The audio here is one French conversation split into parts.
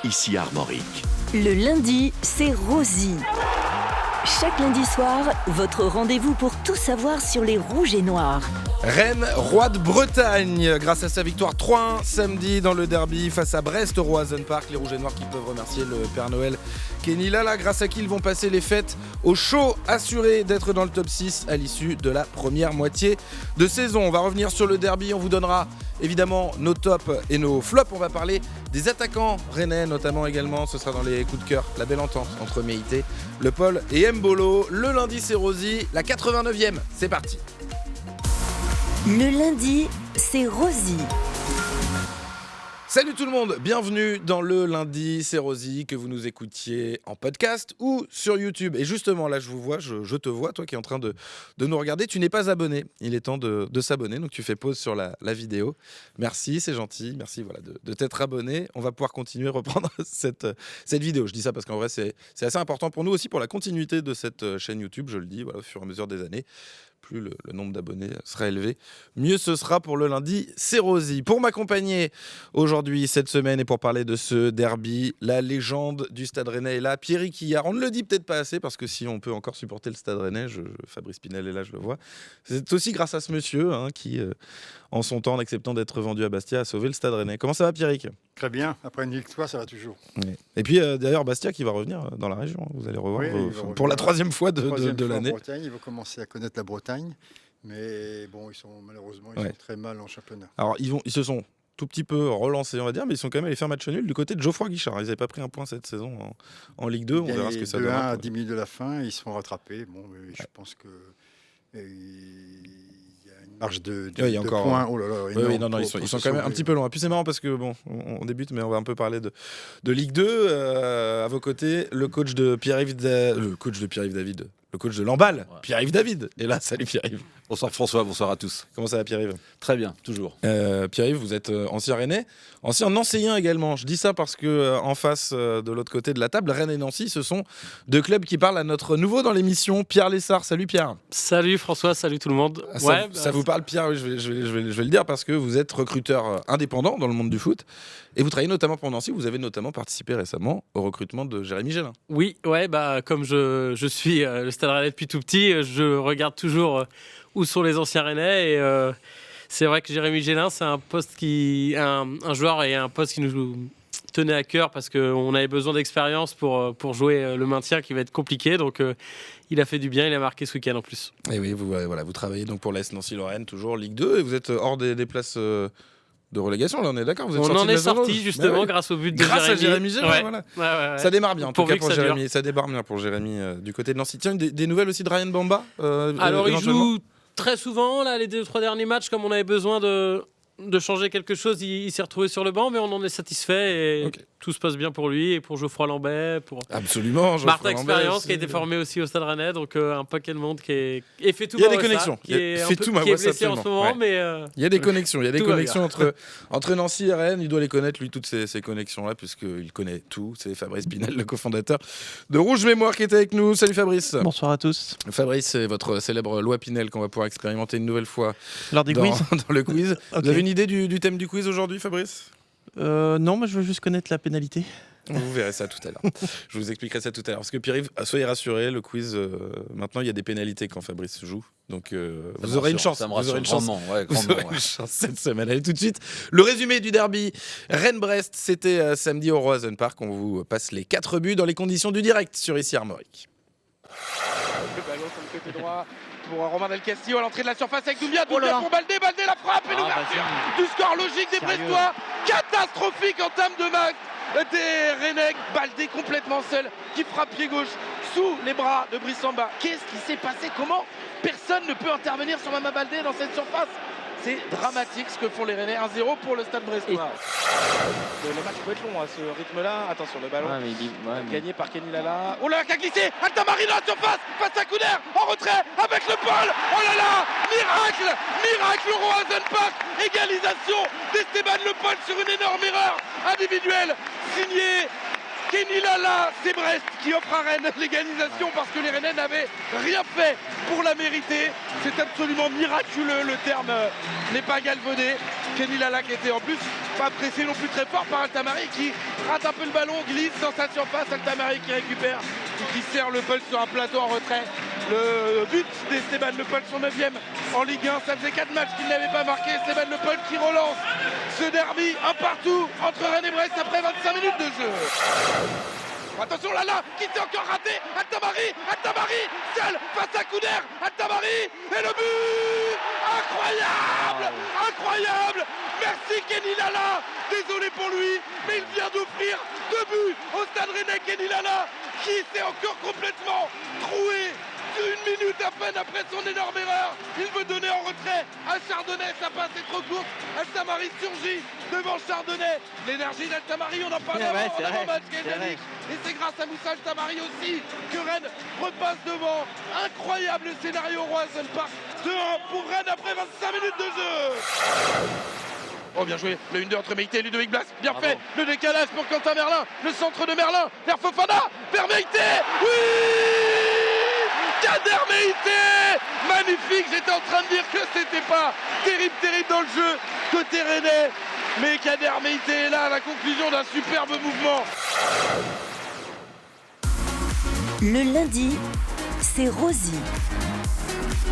ici Armorique. Le lundi, c'est Rosie. Chaque lundi soir, votre rendez-vous pour tout savoir sur les Rouges et Noirs. Rennes, roi de Bretagne, grâce à sa victoire 3-1 samedi dans le derby face à Brest au Roazhon Park. Les Rouges et Noirs qui peuvent remercier le Père Noël Kenny Lala, grâce à qui ils vont passer les fêtes au chaud, assurés d'être dans le top 6 à l'issue de la première moitié de saison. On va revenir sur le derby, on vous donnera évidemment nos tops et nos flops. On va parler des attaquants rennais notamment également, ce sera dans les coups de cœur, la belle entente entre Meïté, Le Paul et Mbolo. Le lundi c'est Rosie, la 89e, c'est parti. Le lundi, c'est Rosie. Salut tout le monde, bienvenue dans le lundi, c'est Rosie, que vous nous écoutiez en podcast ou sur YouTube. Et justement, là je vous vois, je te vois, toi qui es en train de nous regarder, tu n'es pas abonné, il est temps de s'abonner, donc tu fais pause sur la vidéo. Merci, c'est gentil, merci voilà, de t'être abonné. On va pouvoir continuer, reprendre cette vidéo. Je dis ça parce qu'en vrai c'est assez important pour nous aussi, pour la continuité de cette chaîne YouTube, je le dis, voilà, au fur et à mesure des années. Plus le nombre d'abonnés sera élevé, mieux ce sera pour le lundi, c'est Rosie. Pour m'accompagner aujourd'hui, cette semaine, et pour parler de ce derby, la légende du Stade Rennais est là, Pierrick Quillard. On ne le dit peut-être pas assez, parce que si on peut encore supporter le Stade Rennais, Fabrice Pinel est là, je le vois. C'est aussi grâce à ce monsieur qui, en son temps, en acceptant d'être vendu à Bastia, a sauvé le Stade Rennais. Comment ça va, Pierrick ? Très bien, après une victoire, ça va toujours. Oui. Et puis d'ailleurs, Bastia qui va revenir dans la région, vous allez revoir pour la troisième fois de l'année. En Bretagne, ils vont commencer à connaître la Bretagne, mais bon, ils sont très mal en championnat. Alors ils se sont tout petit peu relancés, on va dire, mais ils sont quand même allés faire match nul du côté de Geoffroy Guichard. Ils n'avaient pas pris un point cette saison en Ligue 2, on verra ce que ça donne. 2-1 à 10 minutes de la fin, ils se font rattraper. Bon, je pense que... marge de points. Oh là là, ils sont quand même un petit peu loin. Puis c'est marrant parce que bon, on débute, mais on va un peu parler de Ligue 2. À vos côtés, le coach de Pierre-Yves David, le coach de l'Handball, ouais. Pierre-Yves David. Et là, salut Pierre-Yves. Bonsoir François, bonsoir à tous. Comment ça va Pierre-Yves ? Très bien, toujours. Pierre-Yves, vous êtes ancien Rennais, ancien Nancéen également. Je dis ça parce que en face, de l'autre côté de la table, Rennes et Nancy, ce sont deux clubs qui parlent à notre nouveau dans l'émission, Pierre Lessard. Salut Pierre. Salut François, salut tout le monde. Ça vous parle Pierre ? Oui, je vais le dire parce que vous êtes recruteur indépendant dans le monde du foot et vous travaillez notamment pour Nancy. Vous avez notamment participé récemment au recrutement de Jérémy Gélin. Oui, comme je suis le Stade Rennais depuis tout petit, je regarde toujours où sont les anciens Rennais et c'est vrai que Jérémy Gélin, c'est un joueur et un poste qui nous tenait à cœur parce qu'on avait besoin d'expérience pour jouer le maintien qui va être compliqué. Donc il a fait du bien, il a marqué ce week-end en plus. Et oui, vous travaillez donc pour l'AS Nancy-Lorraine, toujours Ligue 2, et vous êtes hors des places de relégation, là on est d'accord, on en est sorti justement grâce au but de Jérémy. Grâce à Jérémy Gélin, ouais. Voilà. Ouais. Ça démarre bien en tout cas pour Jérémy. Dure. Ça démarre bien pour Jérémy du côté de Nancy. Tiens, des nouvelles aussi de Ryan Bamba Alors il joue très souvent, là, les 2-3 derniers matchs, comme on avait besoin de changer quelque chose, il s'est retrouvé sur le banc, mais on en est satisfait et tout se passe bien pour lui et pour Geoffroy Lambet, pour absolument Martha Expérience qui a été formé aussi au Stade Rennais, donc un paquet de monde qui est fait tout. Il y a des connexions. Qui est blessé en ce moment, mais il y a des connexions. Il y a des connexions entre Nancy et Rennes. Il doit les connaître lui toutes ces connexions là, puisqu'il connaît tout. C'est Fabrice Pinel, le cofondateur de Rouge Mémoire, qui est avec nous. Salut Fabrice. Bonsoir à tous. Fabrice, c'est votre célèbre loi Pinel qu'on va pouvoir expérimenter une nouvelle fois lors des quiz. Dans le quiz. Okay. Vous avez une idée du thème du quiz aujourd'hui, Fabrice ? Non, mais je veux juste connaître la pénalité. Vous verrez ça tout à l'heure. Je vous expliquerai ça tout à l'heure. Parce que Pierre-Yves, soyez rassurés, le quiz, maintenant il y a des pénalités quand Fabrice joue. Donc vous aurez une chance. Vous aurez une chance. Vous aurez une chance cette semaine. Allez, tout de suite, le résumé du derby Rennes-Brest, c'était samedi au Roazhon Park. On vous passe les 4 buts dans les conditions du direct sur ici Armorique. Le ballon sur le côté droit pour Romain Del Castillo à l'entrée de la surface avec Doumbia. Doumbia pour Baldé la frappe et l'ouverture du score logique des Brestois. Catastrophique en termes de match des Rennais. Baldé complètement seul qui frappe pied gauche sous les bras de Brice Samba. Qu'est-ce qui s'est passé ? Comment personne ne peut intervenir sur Mama Baldé dans cette surface ? C'est dramatique ce que font les Rennais. 1-0 pour le Stade brestois. Le match peut être long à ce rythme-là. Attention, le ballon gagné par Kenny Lala. Oh là, qui a glissé. Altamari dans la surface face à Couder en retrait avec le Paul. Oh là là, miracle au Roazhon Park. Égalisation d'Esteban Le Paul sur une énorme erreur individuelle signée Kenny Lala. C'est Brest qui offre à Rennes l'égalisation parce que les Rennais n'avaient rien fait pour la mériter. C'est absolument miraculeux, le terme n'est pas galvaudé. Kenny Lala qui était en plus Pas pressé non plus très fort par Altamari qui rate un peu le ballon, glisse dans sa surface. Altamari qui récupère et qui sert Le Pulse sur un plateau en retrait. Le but d'Esteban Le Pulse, son 9e en Ligue 1. Ça faisait 4 matchs qu'il n'avait pas marqué. Esteban Le Pulse qui relance ce derby un partout entre Rennes et Brest après 25 minutes de jeu. Attention Lala qui s'est encore raté. Altamari seul face à Kouder. Altamari et le but incroyable. Merci Kenny Lala. Désolé pour lui, mais il vient d'offrir 2 buts au Stade Rennais. Kenny Lala qui s'est encore complètement troué. 1 minute à peine après son énorme erreur, il veut donner en retrait à Chardonnay, sa passe est trop courte. Altamari surgit devant Chardonnay. L'énergie d'Altamari, on en parle avant-match Gaël. Et c'est grâce à Moussa Altamari aussi que Rennes repasse devant. Incroyable scénario au Roison Park. 2-1 pour Rennes après 25 minutes de jeu. Oh bien joué, le 1-2 entre Meïté et Ludovic Blas, bien fait, le décalage pour Quentin Merlin, le centre de Merlin, vers Fofana, vers Meïté, oui Kader Meïté, magnifique, j'étais en train de dire que c'était pas terrible dans le jeu, côté rennais, mais Kader Meïté est là à la conclusion d'un superbe mouvement. Le lundi, c'est Rosie.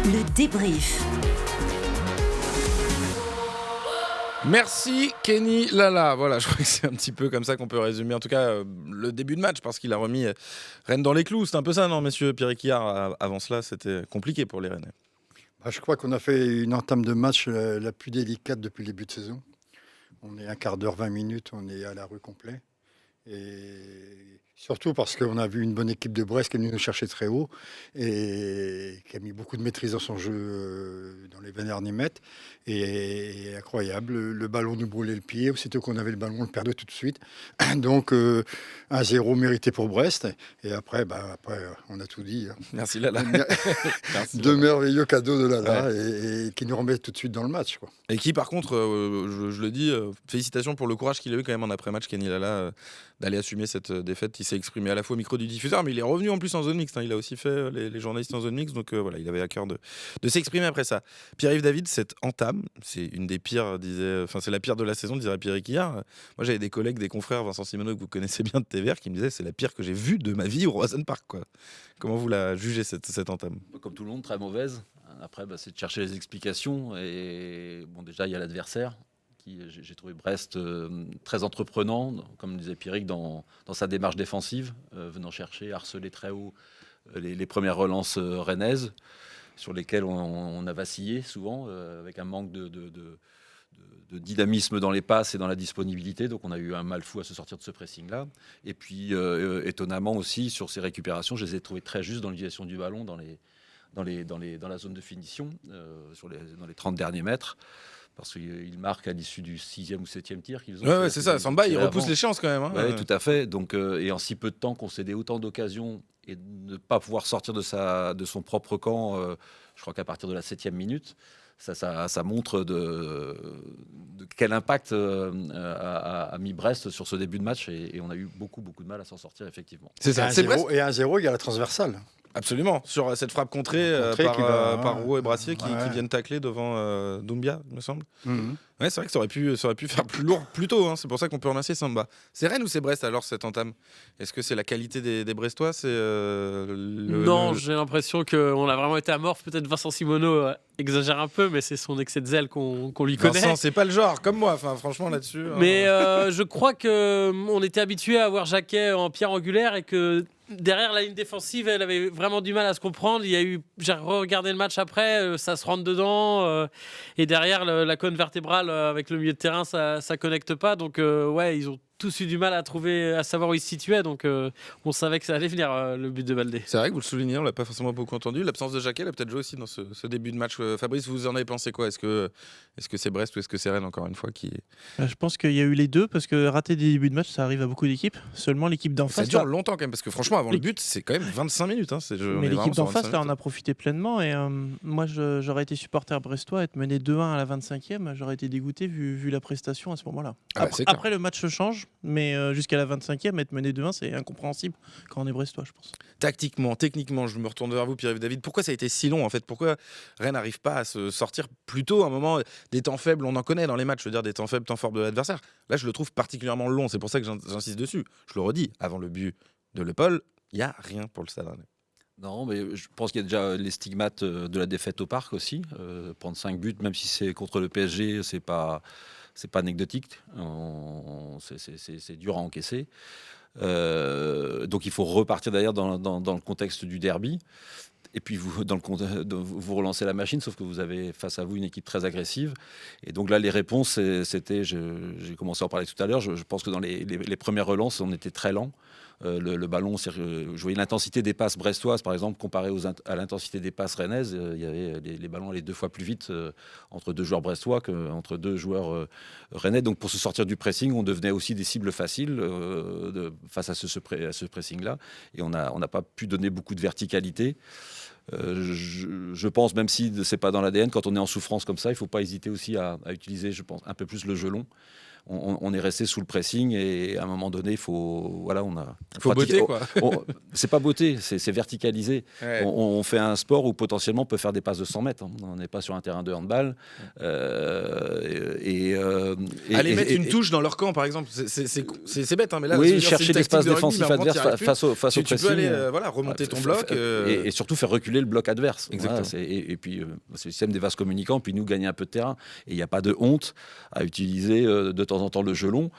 Le débrief. Merci Kenny Lala. Voilà, je crois que c'est un petit peu comme ça qu'on peut résumer en tout cas le début de match parce qu'il a remis Rennes dans les clous. C'est un peu ça, non, messieurs? Pierre Quillard, avant cela, c'était compliqué pour les Rennais. Je crois qu'on a fait une entame de match la plus délicate depuis le début de saison. On est un quart d'heure, 20 minutes, on est à la rue complet. Et surtout parce qu'on a vu une bonne équipe de Brest qui est venue nous chercher très haut et qui a mis beaucoup de maîtrise dans son jeu dans les 20 derniers mètres. Et incroyable, le ballon nous brûlait le pied. Aussitôt qu'on avait le ballon, on le perdait tout de suite. Donc 1-0 mérité pour Brest. Et après, on a tout dit. Merci Lala. Deux merveilleux cadeaux de Lala et qui nous remettent tout de suite dans le match, quoi. Et qui, par contre, je le dis, félicitations pour le courage qu'il a eu quand même en après-match, Kenny Lala, d'aller assumer cette défaite. Il s'est exprimé à la fois au micro du diffuseur, mais il est revenu en plus en zone mixte. Il a aussi fait les journalistes en zone mixte, donc voilà, il avait à cœur de s'exprimer après ça. Pierre-Yves David, cette entame, c'est une des pires, c'est la pire de la saison, dirait Pierre Quillard. Moi, j'avais des collègues, des confrères, Vincent Simoneau, que vous connaissez bien de TVR, qui me disaient c'est la pire que j'ai vue de ma vie au Roison Park, quoi. Comment vous la jugez cette entame? Comme tout le monde, très mauvaise. Après, c'est de chercher les explications. Et bon, déjà, il y a l'adversaire. J'ai trouvé Brest très entreprenant, comme disait Pierrick, dans sa démarche défensive, venant chercher, harceler très haut les premières relances rennaises, sur lesquelles on a vacillé souvent, avec un manque de dynamisme dans les passes et dans la disponibilité. Donc on a eu un mal fou à se sortir de ce pressing-là. Et puis, étonnamment aussi, sur ces récupérations, je les ai trouvées très justes dans l'utilisation du ballon, dans la zone de finition, dans les 30 derniers mètres. Parce qu'il marque à l'issue du 6e ou 7e tir qu'ils ont. Ouais, c'est ça. Samba, il repousse l'échéance quand même. Oui, tout à fait. Donc, et en si peu de temps, concéder autant d'occasions et ne pas pouvoir sortir de son propre camp, je crois qu'à partir de la 7e minute, ça montre de quel impact a mis Brest sur ce début de match. Et on a eu beaucoup de mal à s'en sortir, effectivement. C'est ça. Et 1-0, il y a la transversale. Absolument, sur cette frappe contrée par Roux et Brassier qui viennent tacler devant Doumbia, il me semble. Ouais, c'est vrai que ça aurait pu faire plus lourd plus tôt, hein. C'est pour ça qu'on peut remercier Samba. C'est Rennes ou c'est Brest alors cette entame? Est-ce que c'est la qualité des Brestois? Non, j'ai l'impression qu'on a vraiment été amorphe. Peut-être Vincent Simoneau exagère un peu, mais c'est son excès de zèle qu'on lui connaît. Vincent, c'est pas le genre, comme moi, franchement là-dessus. Mais je crois qu'on était habitué à voir Jacquet en pierre angulaire et que derrière la ligne défensive, elle avait vraiment du mal à se comprendre. J'ai regardé le match après, ça se rentre dedans. Et derrière, la colonne vertébrale avec le milieu de terrain, ça connecte pas. Donc, ils ont tous eu du mal à savoir où ils se situaient. Donc, on savait que ça allait venir, le but de Baldé. C'est vrai que vous le soulignez, on l'a pas forcément beaucoup entendu. L'absence de Jacquet, elle a peut-être joué aussi dans ce début de match. Fabrice, vous en avez pensé quoi? Est-ce que c'est Brest ou est-ce que c'est Rennes, encore une fois, qui... Je pense qu'il y a eu les deux, parce que rater des débuts de match, ça arrive à beaucoup d'équipes. Seulement l'équipe d'en face... Ça dure longtemps quand même, parce que franchement, avant le but, c'est quand même 25 minutes. Hein. Mais l'équipe d'en face, là, on a profité pleinement. Et moi, j'aurais été supporter brestois, être mené 2-1 à la 25e, j'aurais été dégoûté vu la prestation à ce moment-là. Après, le match change. mais jusqu'à la 25e, être mené 2-1, c'est incompréhensible quand on est brestois, je pense. Tactiquement, techniquement, je me retourne vers vous, Pierre-Yves David. Pourquoi ça a été si long en fait? Pourquoi Rennes n'arrive pas à se sortir plus tôt à un moment des temps faibles? On en connaît dans les matchs, je veux dire des temps faibles, temps forts de l'adversaire. Là, je le trouve particulièrement long. C'est pour ça que j'insiste dessus. Je le redis, avant le but de Le Paul, il n'y a rien pour le Stade Rennais. Non, mais je pense qu'il y a déjà les stigmates de la défaite au Parc aussi. Prendre 5 buts, même si c'est contre le PSG, c'est pas anecdotique. C'est dur à encaisser. Donc il faut repartir d'ailleurs dans le contexte du derby. Et puis vous vous relancez la machine, sauf que vous avez face à vous une équipe très agressive. Et donc là, les réponses, c'était, j'ai commencé à en parler tout à l'heure, je pense que dans les premières relances, on était très lent. Le ballon, je voyais l'intensité des passes brestoises, par exemple, comparée à l'intensité des passes rennaises. Il y avait les ballons allaient 2 fois plus vite entre 2 joueurs brestois qu'entre 2 joueurs rennais. Donc pour se sortir du pressing, on devenait aussi des cibles faciles face à ce pressing-là. Et on n'a pas pu donner beaucoup de verticalité. Je pense, même si c'est pas dans l'ADN, quand on est en souffrance comme ça, il ne faut pas hésiter aussi à utiliser, je pense, un peu plus le jeu long. On est resté sous le pressing et à un moment donné, il faut botter, quoi. C'est pas botter, c'est verticaliser. Ouais. On fait un sport où potentiellement on peut faire des passes de 100 mètres. On n'est pas sur un terrain de handball. Aller mettre une touche dans leur camp, par exemple, c'est bête, hein, mais là, oui, je veux dire, chercher c'est une l'espace tactique de rugby, défensif mais en adverse revanche, face au pressing. tu peux aller remonter ton bloc. Et surtout faire reculer le bloc adverse. Exactement. Voilà, et puis, c'est le système des vases communicants, puis nous gagner un peu de terrain. Et il n'y a pas de honte à utiliser de temps en temps le jeu long.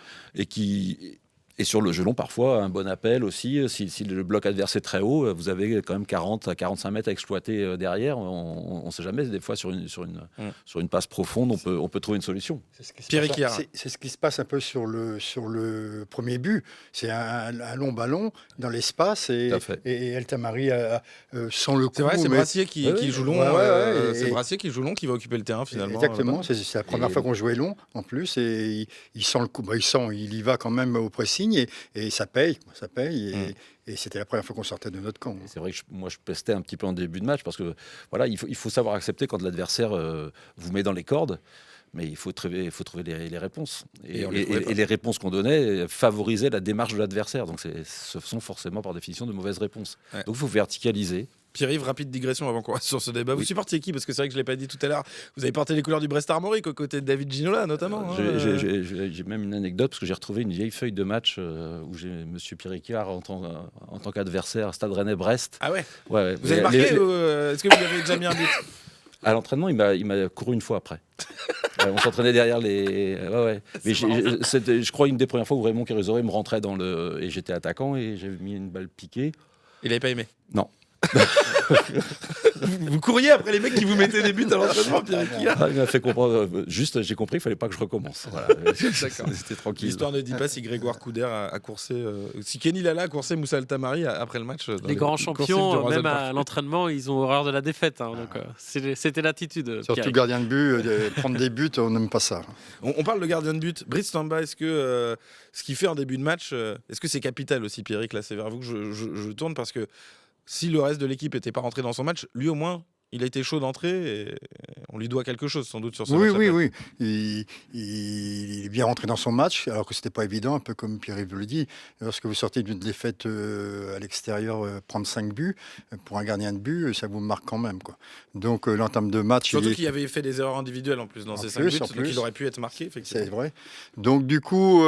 Et sur le jeu long, parfois, un bon appel aussi. Si le bloc adverse est très haut, vous avez quand même 40 à 45 mètres à exploiter derrière. On ne sait jamais, des fois, sur une passe profonde, on peut trouver une solution. C'est ce qui se passe un peu sur le premier but. C'est un long ballon dans l'espace et El Tamari sans le coup. C'est vrai, c'est Brassier qui joue long. C'est Brassier qui joue long, qui va occuper le terrain finalement. Exactement, c'est la première fois qu'on jouait long en plus. Et il sent le coup. Il y va quand même au pressing. Et ça paye. Et c'était la première fois qu'on sortait de notre camp. C'est vrai que moi je pestais un petit peu en début de match parce que voilà, il faut savoir accepter quand l'adversaire vous met dans les cordes, mais il faut trouver les réponses. Et les réponses qu'on donnait favorisaient la démarche de l'adversaire. Donc ce sont forcément par définition de mauvaises réponses. Ouais. Donc il faut verticaliser. Pierre-Yves, rapide digression avant qu'on reste sur ce débat. Vous supportiez qui? Parce que c'est vrai que je ne l'ai pas dit tout à l'heure. Vous avez porté les couleurs du Brest Armorique aux côtés de David Ginola, notamment. J'ai même une anecdote parce que j'ai retrouvé une vieille feuille de match où j'ai M. Pierre Ricard en tant qu'adversaire, Stade Rennais-Brest. Ah ouais, ouais. Vous avez marqué Est-ce que vous avez déjà mis un but? À l'entraînement, il m'a couru une fois après. On s'entraînait derrière les. Ouais. Mais c'était, je crois, une des premières fois où Raymond Kérizoré me rentrait et j'étais attaquant et j'ai mis une balle piquée. Il n'avait pas aimé? Non. Vous couriez après les mecs qui vous mettaient des buts à l'entraînement, Pierre. Il m'a fait comprendre. Juste, j'ai compris qu'il ne fallait pas que je recommence. Voilà. C'était tranquille. L'histoire ne dit pas si Grégoire Couder a coursé, si Kenny Lala a coursé Moussa El Tamari après le match. Les grands champions, même à l'entraînement, ils ont horreur de la défaite. Donc, c'était l'attitude. Surtout gardien de but, prendre des buts, on n'aime pas ça. On parle de gardien de but. Brice Samba, est-ce que ce qu'il fait en début de match, est-ce que c'est capital aussi, Pierrick? Là, c'est vers vous que je tourne parce que si le reste de l'équipe n'était pas rentré dans son match, lui au moins, il a été chaud d'entrée et on lui doit quelque chose sans doute sur ce match. Oui. Il est bien rentré dans son match, alors que c'était pas évident, un peu comme Pierre-Yves le dit. Lorsque vous sortez d'une défaite à l'extérieur, prendre 5 buts, pour un gardien de but, ça vous marque quand même, quoi. Donc l'entame de match... Surtout qu'il avait fait des erreurs individuelles en plus dans ces 5 buts, donc il aurait pu être marqué, effectivement. C'est vrai. Donc du coup,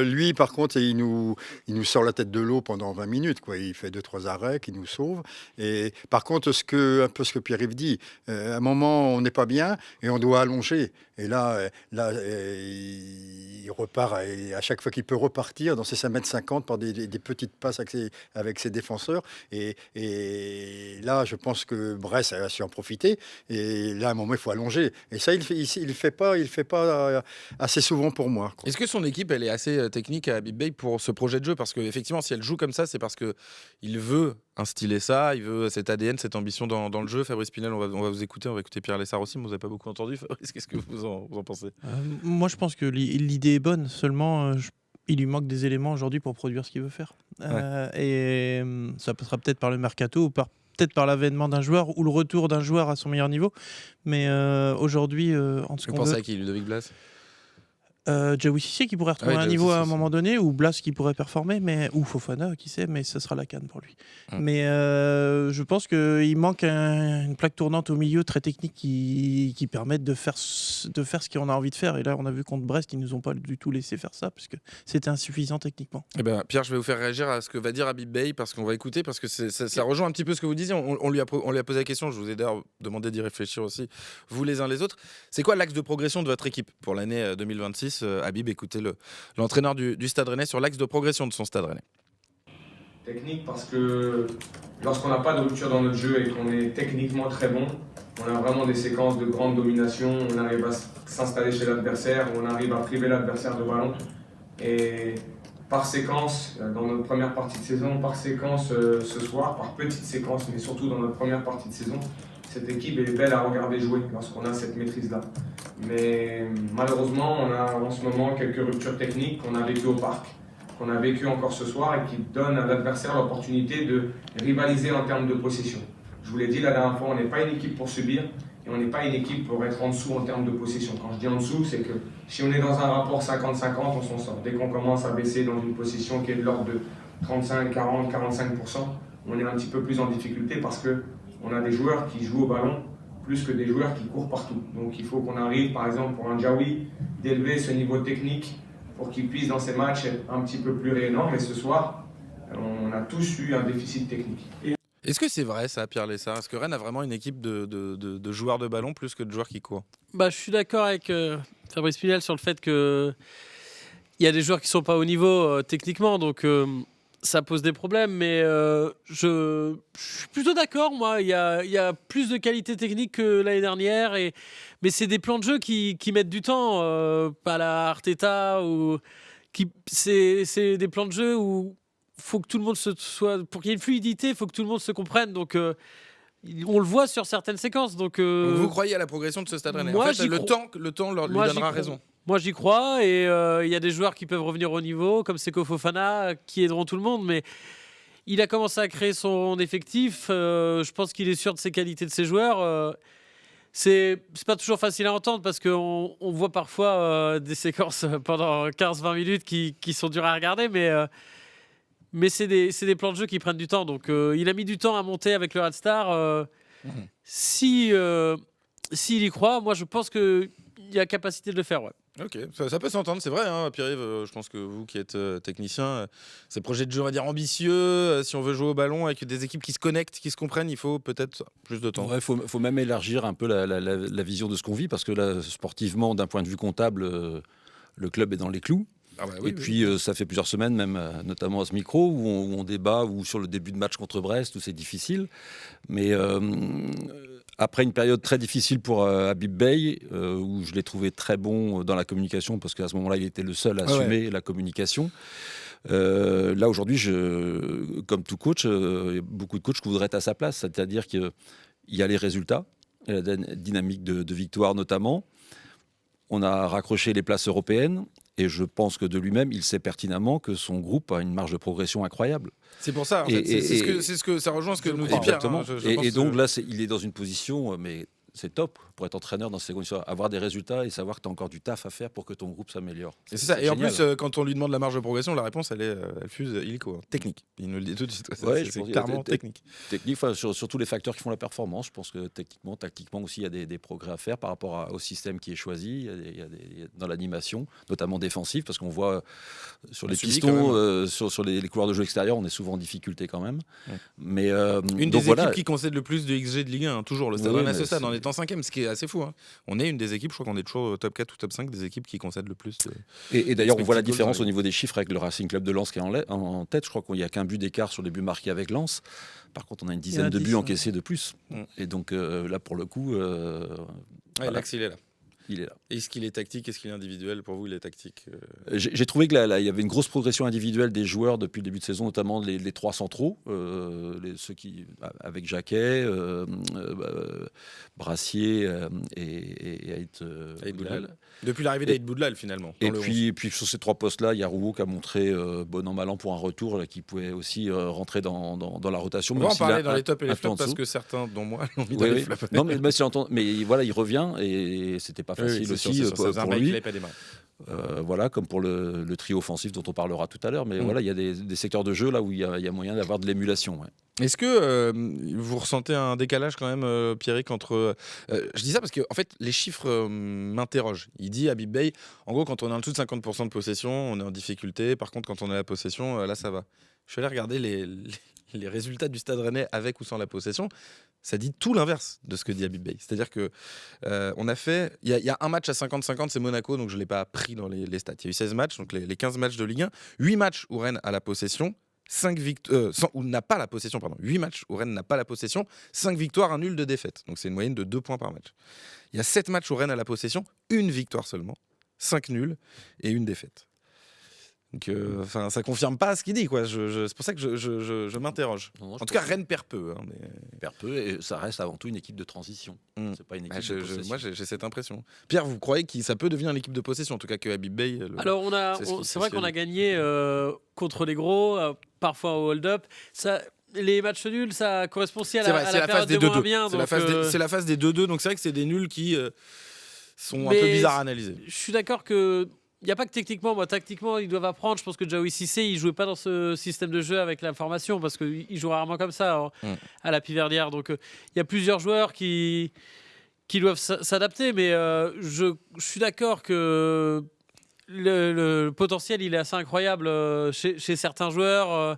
lui, par contre, il nous sort la tête de l'eau pendant 20 minutes, quoi. Il fait 2-3 arrêts qui nous sauvent. Et par contre, un peu ce que Pierre-Yves dit, à un moment, on n'est pas bien et on doit allonger. Et là il repart, et à chaque fois qu'il peut repartir dans ses 5,50 m par des petites passes avec ses défenseurs. Et là, je pense que Brest a su en profiter. Et là, à un moment, il faut allonger. Et ça, il le fait pas assez souvent pour moi, quoi. Est-ce que son équipe, elle est assez technique à Habib Beye pour ce projet de jeu? Parce qu'effectivement, si elle joue comme ça, c'est parce qu'il veut instiller ça, il veut cet ADN, cette ambition dans le jeu. Fabrice Pinel, on va vous écouter, on va écouter Pierre Lessard aussi, mais vous n'avez pas beaucoup entendu. Fabrice, qu'est-ce que vous en pensez? Moi, je pense que l'idée est bonne, seulement il lui manque des éléments aujourd'hui pour produire ce qu'il veut faire. Et ça passera peut-être par le mercato ou peut-être par l'avènement d'un joueur ou le retour d'un joueur à son meilleur niveau. Mais aujourd'hui, en tout cas, vous pensez à qui, Ludovic Blas? Jaoui Cissé qui pourrait retrouver un Jaoui niveau à un Cissé. moment donné, ou Blas qui pourrait performer, ou Fofana, qui sait, mais ce sera la canne pour lui. Mais je pense qu'il manque une plaque tournante au milieu très technique qui permette de faire ce qu'on a envie de faire. Et là, on a vu contre Brest, ils nous ont pas du tout laissé faire ça, parce que c'était insuffisant techniquement. Eh ben, Pierre, je vais vous faire réagir à ce que va dire Habib Beye, parce qu'on va écouter, parce que ça rejoint un petit peu ce que vous disiez. On lui a posé la question, je vous ai d'ailleurs demandé d'y réfléchir aussi, vous les uns les autres. C'est quoi l'axe de progression de votre équipe pour l'année 2026 Habib, écoutez l'entraîneur du Stade Rennais sur l'axe de progression de son Stade Rennais. Technique, parce que lorsqu'on n'a pas de rupture dans notre jeu et qu'on est techniquement très bon, on a vraiment des séquences de grande domination, on arrive à s'installer chez l'adversaire, on arrive à priver l'adversaire de ballon. Et par séquence, dans notre première partie de saison, par séquence ce soir, par petites séquences, mais surtout dans notre première partie de saison, cette équipe est belle à regarder jouer lorsqu'on a cette maîtrise-là. Mais malheureusement, on a en ce moment quelques ruptures techniques qu'on a vécues au parc, qu'on a vécues encore ce soir et qui donnent à l'adversaire l'opportunité de rivaliser en termes de possession. Je vous l'ai dit la dernière fois, on n'est pas une équipe pour subir et on n'est pas une équipe pour être en dessous en termes de possession. Quand je dis en dessous, c'est que si on est dans un rapport 50-50, on s'en sort. Dès qu'on commence à baisser dans une possession qui est de l'ordre de 35, 40, 45%, on est un petit peu plus en difficulté parce qu'on a des joueurs qui jouent au ballon plus que des joueurs qui courent partout. Donc il faut qu'on arrive, par exemple, pour un Jaoui, d'élever ce niveau technique pour qu'il puisse, dans ces matchs, être un petit peu plus rayonnant. Mais ce soir, on a tous eu un déficit technique. Est-ce que c'est vrai ça, Pierre Lessard? Est-ce que Rennes a vraiment une équipe de joueurs de ballon plus que de joueurs qui courent? Je suis d'accord avec Fabrice Pinel sur le fait qu'il y a des joueurs qui ne sont pas au niveau techniquement, donc ça pose des problèmes, mais je suis plutôt d'accord, moi. Il y a plus de qualité technique que l'année dernière, mais c'est des plans de jeu qui mettent du temps, pas la Arteta, c'est des plans de jeu où faut que tout le monde pour qu'il y ait une fluidité, il faut que tout le monde se comprenne, donc on le voit sur certaines séquences. Donc vous croyez à la progression de ce Stade Rennais? Moi, en fait, le temps lui donnera raison. Moi, j'y crois, et il y a des joueurs qui peuvent revenir au niveau, comme Seko Fofana, qui aideront tout le monde, mais il a commencé à créer son effectif. Je pense qu'il est sûr de ses qualités de ses joueurs. C'est pas toujours facile à entendre parce qu'on voit parfois des séquences pendant 15-20 minutes qui sont dures à regarder, mais c'est des plans de jeu qui prennent du temps. Donc, il a mis du temps à monter avec le Red Star. S'il y croit, moi, je pense qu'il y a capacité de le faire, ouais. Ok, ça peut s'entendre, c'est vrai, hein, Pierre-Yves, je pense que vous qui êtes technicien, ces projets de jeu, on va dire, ambitieux, si on veut jouer au ballon avec des équipes qui se connectent, qui se comprennent, il faut peut-être plus de temps. Il faut même élargir un peu la vision de ce qu'on vit, parce que là, sportivement, d'un point de vue comptable, le club est dans les clous. Oui, et puis, ça fait plusieurs semaines, même notamment à ce micro, où on débat, ou sur le début de match contre Brest, où c'est difficile. Mais après une période très difficile pour Habib Beye, où je l'ai trouvé très bon dans la communication, parce qu'à ce moment-là, il était le seul à assumer la communication. Là, aujourd'hui, comme tout coach, il y a beaucoup de coachs qui voudraient être à sa place. C'est-à-dire qu'il y a les résultats, la dynamique de victoire notamment. On a raccroché les places européennes. Et je pense que de lui-même, il sait pertinemment que son groupe a une marge de progression incroyable. C'est pour ça, en fait. Ça rejoint ce que nous dit Pierre. Exactement. Et donc là, il est dans une position, mais c'est top pour être entraîneur dans ces conditions, avoir des résultats et savoir que tu as encore du taf à faire pour que ton groupe s'améliore. C'est ça. Et génial. en plus, quand on lui demande la marge de progression, la réponse, elle fuse illico, technique. Il nous le dit tout de suite. C'est clairement technique. Technique, sur tous les facteurs qui font la performance. Je pense que techniquement, tactiquement aussi, il y a des progrès à faire par rapport au système qui est choisi. Il y a dans l'animation, notamment défensive, parce qu'on voit sur les pistons, sur les couloirs de jeu extérieurs, on est souvent en difficulté quand même. Ouais. Mais une des équipes qui concède le plus de XG de Ligue 1, toujours le Stade Rennais à ce stade, en étant 5e, ce qui est assez fou. Hein. On est une des équipes, je crois qu'on est toujours top 4 ou top 5 des équipes qui concèdent le plus. Et d'ailleurs, on voit la différence au niveau des chiffres avec le Racing Club de Lens qui est en tête. Je crois qu'il n'y a qu'un but d'écart sur les buts marqués avec Lens. Par contre, on a une dizaine de buts encaissés de plus. Et donc là, pour le coup... l'axe, il est là. Il est là. Est-ce qu'il est tactique? Est-ce qu'il est individuel? Pour vous, il est tactique? J'ai trouvé que là, il y avait une grosse progression individuelle des joueurs depuis le début de saison, notamment les trois centraux, ceux qui, avec Jacquet, Brassier et Aït Boudlal. Depuis l'arrivée d'Aït Boudlal, finalement. Et puis sur ces trois postes-là, il y a Rouault qui a montré bon an mal an pour un retour, là, qui pouvait aussi rentrer dans la rotation. On va en parler dans les tops et les flops parce que certains, dont moi, l'ont mis dans les flops. Non, mais voilà, il revient et c'était pas facile c'est aussi sûr, pour c'est un bail lui. qu'il avait pas démarré. Voilà, comme pour le trio offensif dont on parlera tout à l'heure. Mais voilà, il y a des secteurs de jeu là où il y a moyen d'avoir de l'émulation. Ouais. Est-ce que vous ressentez un décalage quand même, Pierrick, entre... je dis ça parce que en fait, les chiffres m'interrogent. Il dit, Habib Beye, en gros, quand on est en dessous de 50% de possession, on est en difficulté. Par contre, quand on a la possession, là, ça va. Je suis allé regarder les résultats du Stade Rennais avec ou sans la possession. Ça dit tout l'inverse de ce que dit Habib Beye. C'est-à-dire que on a fait... Il y a un match à 50-50, c'est Monaco, donc je ne l'ai pas pris dans les stats. Il y a eu 16 matchs, donc les 15 matchs de Ligue 1. 8 matchs où Rennes a la possession. 8 matchs où Rennes n'a pas la possession, 5 victoires, 1 nul, 2 défaites. Donc c'est une moyenne de 2 points par match. Il y a 7 matchs où Rennes a la possession, 1 victoire seulement, 5 nuls et 1 défaite. Donc ça confirme pas ce qu'il dit, quoi. C'est pour ça que je m'interroge. En tout cas, Rennes perd peu. Hein, mais... Perd peu et ça reste avant tout une équipe de transition. C'est pas une équipe de possession. Moi, j'ai cette impression. Pierre, vous croyez que ça peut devenir une équipe de possession, en tout cas que Habib Beye Alors, c'est vrai qu'on a gagné contre les gros, parfois au hold-up. Les matchs nuls, ça correspond aussi à la phase des moins bien. C'est la phase des 2-2, donc c'est vrai que c'est des nuls qui sont un peu bizarres à analyser. Je suis d'accord que il n'y a pas que techniquement, tactiquement, ils doivent apprendre. Je pense que Diawy Cissé, il ne jouait pas dans ce système de jeu avec la formation parce qu'il joue rarement comme ça à la Piverdière. Donc, il y a plusieurs joueurs qui doivent s'adapter. Mais je suis d'accord que le potentiel, il est assez incroyable chez certains joueurs.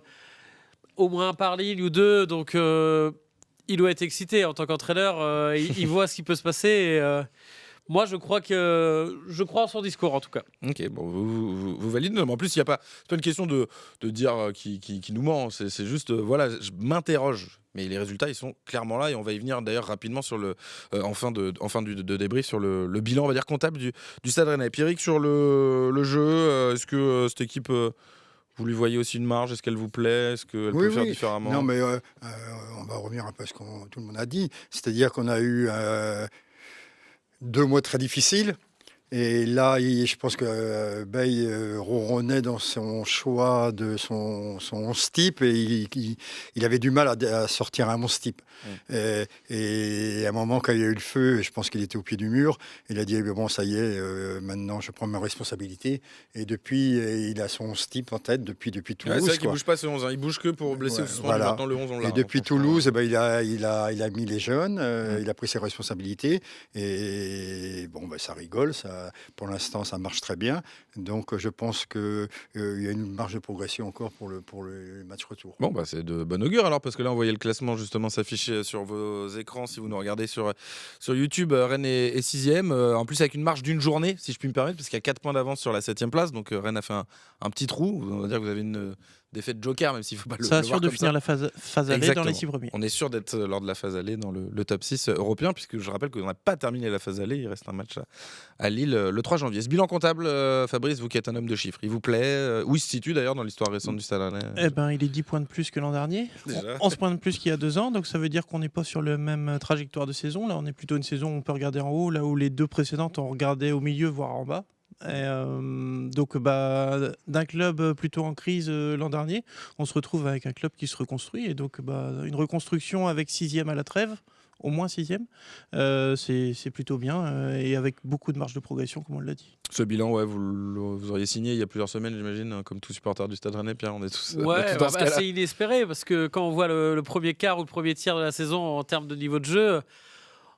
Au moins un par ligne ou deux. Donc, il doit être excité en tant qu'entraîneur. Il voit ce qui peut se passer. Et, moi, je crois en son discours, en tout cas. Ok, bon, vous validez. Mais en plus, c'est pas une question de dire qui nous ment. C'est juste, voilà, je m'interroge. Mais les résultats, ils sont clairement là. Et on va y venir d'ailleurs rapidement sur en fin de débrief sur le bilan, on va dire, comptable du Stade Rennais. Pierrick, sur le jeu, est-ce que cette équipe... vous lui voyez aussi une marge? Est-ce qu'elle vous plaît? Est-ce qu'elle peut faire différemment? Non, mais on va revenir un peu à ce que tout le monde a dit. C'est-à-dire qu'on a eu 2 mois très difficiles. Et là, je pense que Beye ronronnait dans son choix de son 11 type et il avait du mal à sortir un 11 type. Et à un moment, quand il y a eu le feu, je pense qu'il était au pied du mur. Il a dit bon, ça y est, maintenant je prends mes responsabilités. Et depuis, il a son 11 type en tête depuis Toulouse. C'est vrai qu'il ne bouge pas ce 11, hein. Il bouge que pour blesser ou suspendre. Voilà. Maintenant, le 11, on l'a. Et depuis Toulouse, il a mis les jeunes, il a pris ses responsabilités. Et bon, ça rigole. Pour l'instant, ça marche très bien. Donc, je pense qu'il y a une marge de progression encore pour le match retour. Bon, c'est de bon augure alors, parce que là, on voyait le classement justement s'afficher sur vos écrans si vous nous regardez sur YouTube. Rennes est 6e, en plus avec une marge d'une journée, si je puis me permettre, parce qu'il y a 4 points d'avance sur la 7e place. Donc, Rennes a fait un petit trou. On va dire que vous avez une défaite joker, même s'il ne faut pas le voir. Ça assure de finir la phase allée dans les 6 premiers. On est sûr d'être lors de la phase allée dans le top 6 européen, puisque je rappelle qu'on n'a pas terminé la phase allée. Il reste un match à Lille le 3 janvier. Ce bilan comptable, Fabrice, vous qui êtes un homme de chiffres, il vous plaît? Où il se situe d'ailleurs dans l'histoire récente du Stade Rennais? Il est 10 points de plus que l'an dernier, 11 points de plus qu'il y a 2 ans, donc ça veut dire qu'on n'est pas sur la même trajectoire de saison. Là, on est plutôt une saison où on peut regarder en haut, là où les 2 précédentes, on regardait au milieu, voire en bas. Et donc d'un club plutôt en crise l'an dernier, on se retrouve avec un club qui se reconstruit, et donc une reconstruction avec 6e à la trêve, au moins 6e, c'est plutôt bien, et avec beaucoup de marge de progression, comme on l'a dit. Ce bilan, vous auriez signé il y a plusieurs semaines, j'imagine, hein, comme tout supporter du Stade Rennais. Pierre, on est tous c'est inespéré, parce que quand on voit le premier quart ou le premier tiers de la saison en termes de niveau de jeu,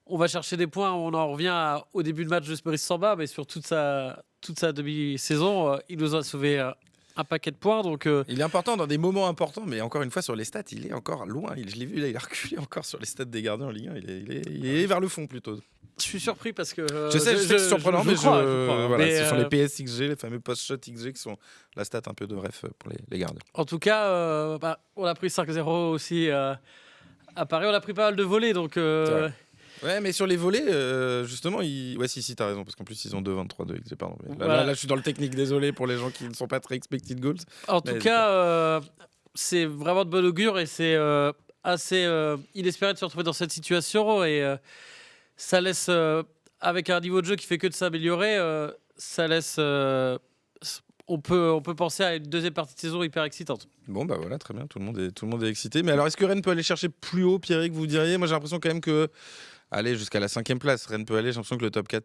on va chercher des points, on en revient au début de match de Spéris Samba, mais sur toute sa demi-saison, il nous a sauvé un paquet de points. Donc, il est important dans des moments importants, mais encore une fois, sur les stats, il est encore loin. Je l'ai vu, là, il a reculé encore sur les stats des gardiens en Ligue 1. Il est vers le fond plutôt. Je suis surpris parce que... je sais que c'est surprenant, mais ce sont les mais PSXG, les fameux post-shot XG, qui sont la stat un peu de ref pour les gardiens. En tout cas, on a pris 5-0 aussi à Paris. On a pris pas mal de volets, donc... Ouais, mais sur les volets, justement, si, t'as raison, parce qu'en plus, ils ont 2-23 XG, pardon. Là, je suis dans le technique, désolé pour les gens qui ne sont pas très expected goals. En tout cas, c'est vraiment de bon augure, et c'est assez inespéré de se retrouver dans cette situation, et ça laisse, avec un niveau de jeu qui fait que de s'améliorer, ça laisse... On peut penser à une deuxième partie de saison hyper excitante. Bon, voilà, très bien, tout le monde est excité. Mais alors, est-ce que Rennes peut aller chercher plus haut, Pierrick, vous diriez? Moi, j'ai l'impression quand même que... Aller jusqu'à la 5e place, Rennes peut aller. J'ai l'impression que le top 4,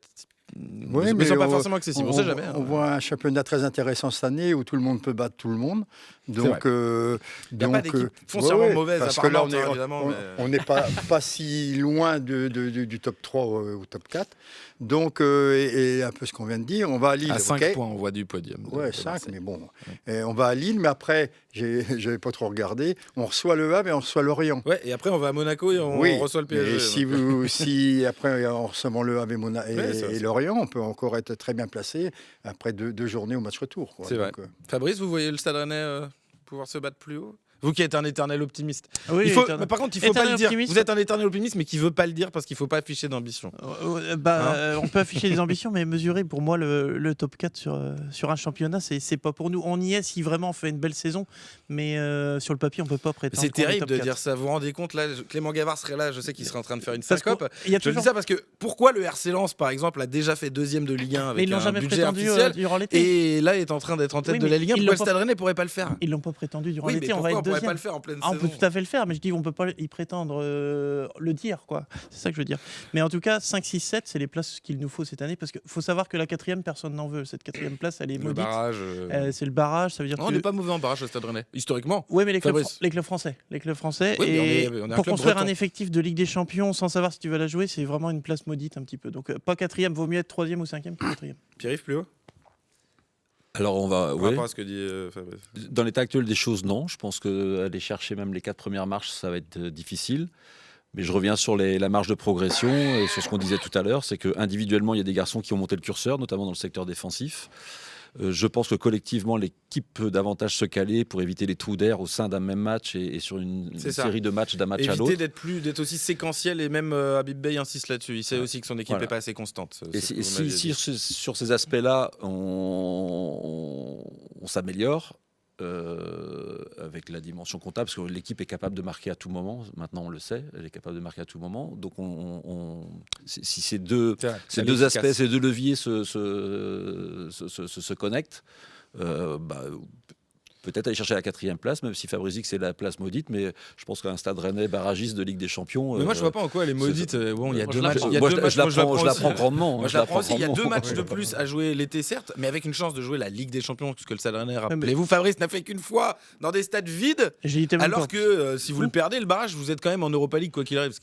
ne mais sont pas forcément accessibles. On sait jamais. On voit un championnat très intéressant cette année où tout le monde peut battre tout le monde. Donc, il n'y a pas d'équipe foncièrement mauvaise, parce à que part là, Nantes, évidemment. on n'est pas si loin du top 3 au top 4. Donc, et un peu ce qu'on vient de dire, on va à Lille. À 5 points, on voit du podium. Ouais, 5, mais bon. Et on va à Lille, mais après, je n'avais pas trop regardé, on reçoit le Havre et on reçoit Lorient. Ouais, et après, on va à Monaco et on reçoit le PSG. Et si après, en recevant le Havre et Lorient, on peut encore être très bien placé après 2 journées au match retour. Quoi. C'est vrai. Fabrice, vous voyez le Stade Rennais pouvoir se battre plus haut ? Vous qui êtes un éternel optimiste. Oui, mais par contre, il ne faut pas le dire. Vous êtes un éternel optimiste, mais qui ne veut pas le dire parce qu'il ne faut pas afficher d'ambition. On peut afficher des ambitions, mais mesurer, pour moi, le top 4 sur un championnat, c'est pas pour nous. On y est si vraiment on fait une belle saison, mais sur le papier, on ne peut pas prétendre. C'est terrible de dire ça. Vous vous rendez compte, là, Clément Gavard serait là, je sais qu'il serait en train de faire une syncope. Je dis ça parce que pourquoi le RC Lens, par exemple, a déjà fait 2e de Ligue 1 avec un budget artificiel durant l'été. et là est en train d'être en tête de la Ligue 1, pourquoi le Stade Rennais ne pourrait pas le faire ? Ils l'ont pas prétendu durant l'été. On va pourrait pas le faire en pleine saison. On peut tout à fait le faire, mais je dis on peut pas y prétendre le dire, quoi. C'est ça que je veux dire. Mais en tout cas, 5, 6, 7, c'est les places qu'il nous faut cette année, parce qu'il faut savoir que la 4e, personne n'en veut. Cette 4e place, elle est maudite. Le barrage. C'est le barrage, ça veut dire. On n'est pas mauvais en barrage au Stade Rennais, historiquement. Oui, mais les clubs français. Oui, et on est pour construire un effectif de Ligue des Champions sans savoir si tu vas la jouer, c'est vraiment une place maudite un petit peu. Donc pas 4e, vaut mieux être 3e ou 5e que 4e. Pierre-Yves, plus haut ? Alors on va. Par rapport à ce que dit Fabrice. Dans l'état actuel des choses, non. Je pense qu'aller chercher même les 4 premières marches, ça va être difficile. Mais je reviens sur la marge de progression et sur ce qu'on disait tout à l'heure, c'est qu'individuellement, il y a des garçons qui ont monté le curseur, notamment dans le secteur défensif. Je pense que collectivement, l'équipe peut davantage se caler pour éviter les trous d'air au sein d'un même match et sur une série de matchs d'un match à l'autre. Éviter d'être aussi séquentiel, et même Habib Beye insiste là-dessus. Il sait aussi que son équipe n'est pas assez constante. Et si sur ces aspects-là, on s'améliore, avec la dimension comptable, parce que l'équipe est capable de marquer à tout moment. Maintenant, on le sait, elle est capable de marquer à tout moment. Donc, si ces deux aspects, ces deux leviers se connectent, peut-être aller chercher la 4e place, même si Fabrice dit que c'est la place maudite, mais je pense qu'un Stade Rennais barragiste de Ligue des Champions. Mais moi, je vois pas en quoi elle est maudite. Bon, il y a 2 matchs. Je la prends grandement. Moi, je la prends aussi. Il y a 2 matchs de plus à jouer l'été, certes, mais avec une chance de jouer la Ligue des Champions, parce que le Stade Rennais, rappelez-vous, Fabrice n'a fait qu'une fois dans des stades vides. Alors que si vous le perdez, le barrage, vous êtes quand même en Europa League, quoi qu'il arrive.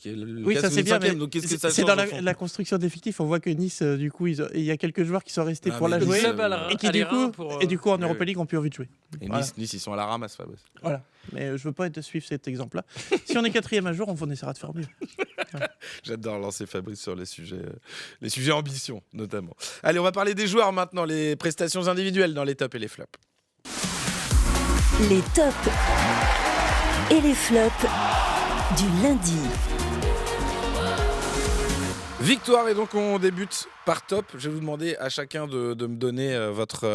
Oui, ça c'est bien. Donc qu'est-ce que ça c'est change dans la construction d'effectifs. On voit que Nice, du coup, il y a quelques joueurs qui sont restés pour la jouer et qui, du coup, en Europa League, ont plus envie de jouer. Et Nice, ils sont à la ramasse, Fabrice. Voilà, mais je veux pas suivre cet exemple-là. Si on est 4e un jour, on essaiera de faire mieux. Voilà. J'adore lancer Fabrice sur les sujets ambition, notamment. Allez, on va parler des joueurs maintenant, les prestations individuelles dans les tops et les flops. Les tops et les flops du lundi. Victoire, et donc on débute par top. Je vais vous demander à chacun de me donner votre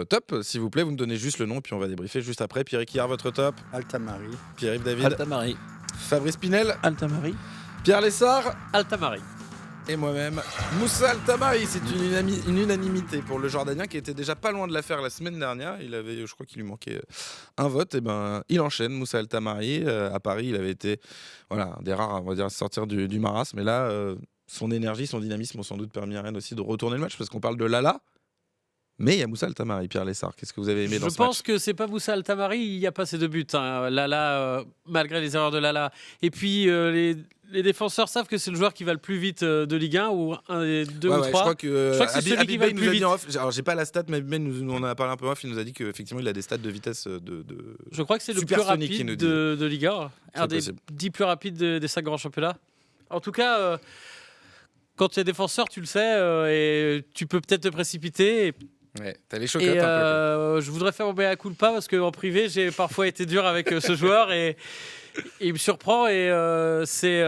top, s'il vous plaît. Vous me donnez juste le nom, puis on va débriefer juste après. Pierre Quillard, votre top. Altamari. Pierre-Yves David. Altamari. Fabrice Pinel. Altamari. Pierre Lessard. Altamari. Et moi-même, Moussa Altamari. C'est une unanimité pour le Jordanien qui était déjà pas loin de la faire la semaine dernière. Je crois qu'il lui manquait un vote. Et il enchaîne, Moussa Altamari. À Paris, il avait été un des rares, on va dire, à sortir du marasme. Mais là, son énergie, son dynamisme ont sans doute permis à Rennes aussi de retourner le match, parce qu'on parle de Lala. Mais il y a Moussa Altamari, Pierre Lessard. Qu'est-ce que vous avez aimé dans ce match ? Je pense que c'est pas Moussa Altamari, il n'y a pas ces 2 buts. Lala, malgré les erreurs de Lala. Et puis les défenseurs savent que c'est le joueur qui va le plus vite de Ligue 1, ou un des 2 ou 3. Je crois que c'est celui qui va le plus vite. Alors j'ai pas la stat, mais Ben nous en a parlé un peu off. Il nous a dit qu'effectivement il a des stats de vitesse de Je crois que c'est le plus rapide de Ligue 1. Un des 10 plus rapides des 5 grands championnats. En tout cas, quand tu es défenseur, tu le sais, et tu peux peut-être te précipiter. Ouais, t'as les chocottes un peu. Je voudrais faire mon mea culpa, parce qu'en privé, j'ai parfois été dur avec ce joueur, et il me surprend, et c'est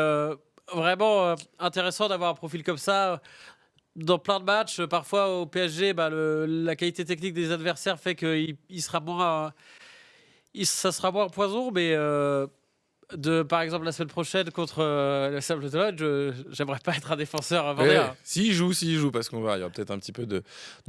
vraiment intéressant d'avoir un profil comme ça. Dans plein de matchs, parfois au PSG, la qualité technique des adversaires fait qu'il sera moins, ça sera moins un poison, mais par exemple la semaine prochaine contre le Sable d'Olonne, j'aimerais pas être un défenseur vendéen. S'il joue, parce qu'on va, il y aura peut-être un petit peu de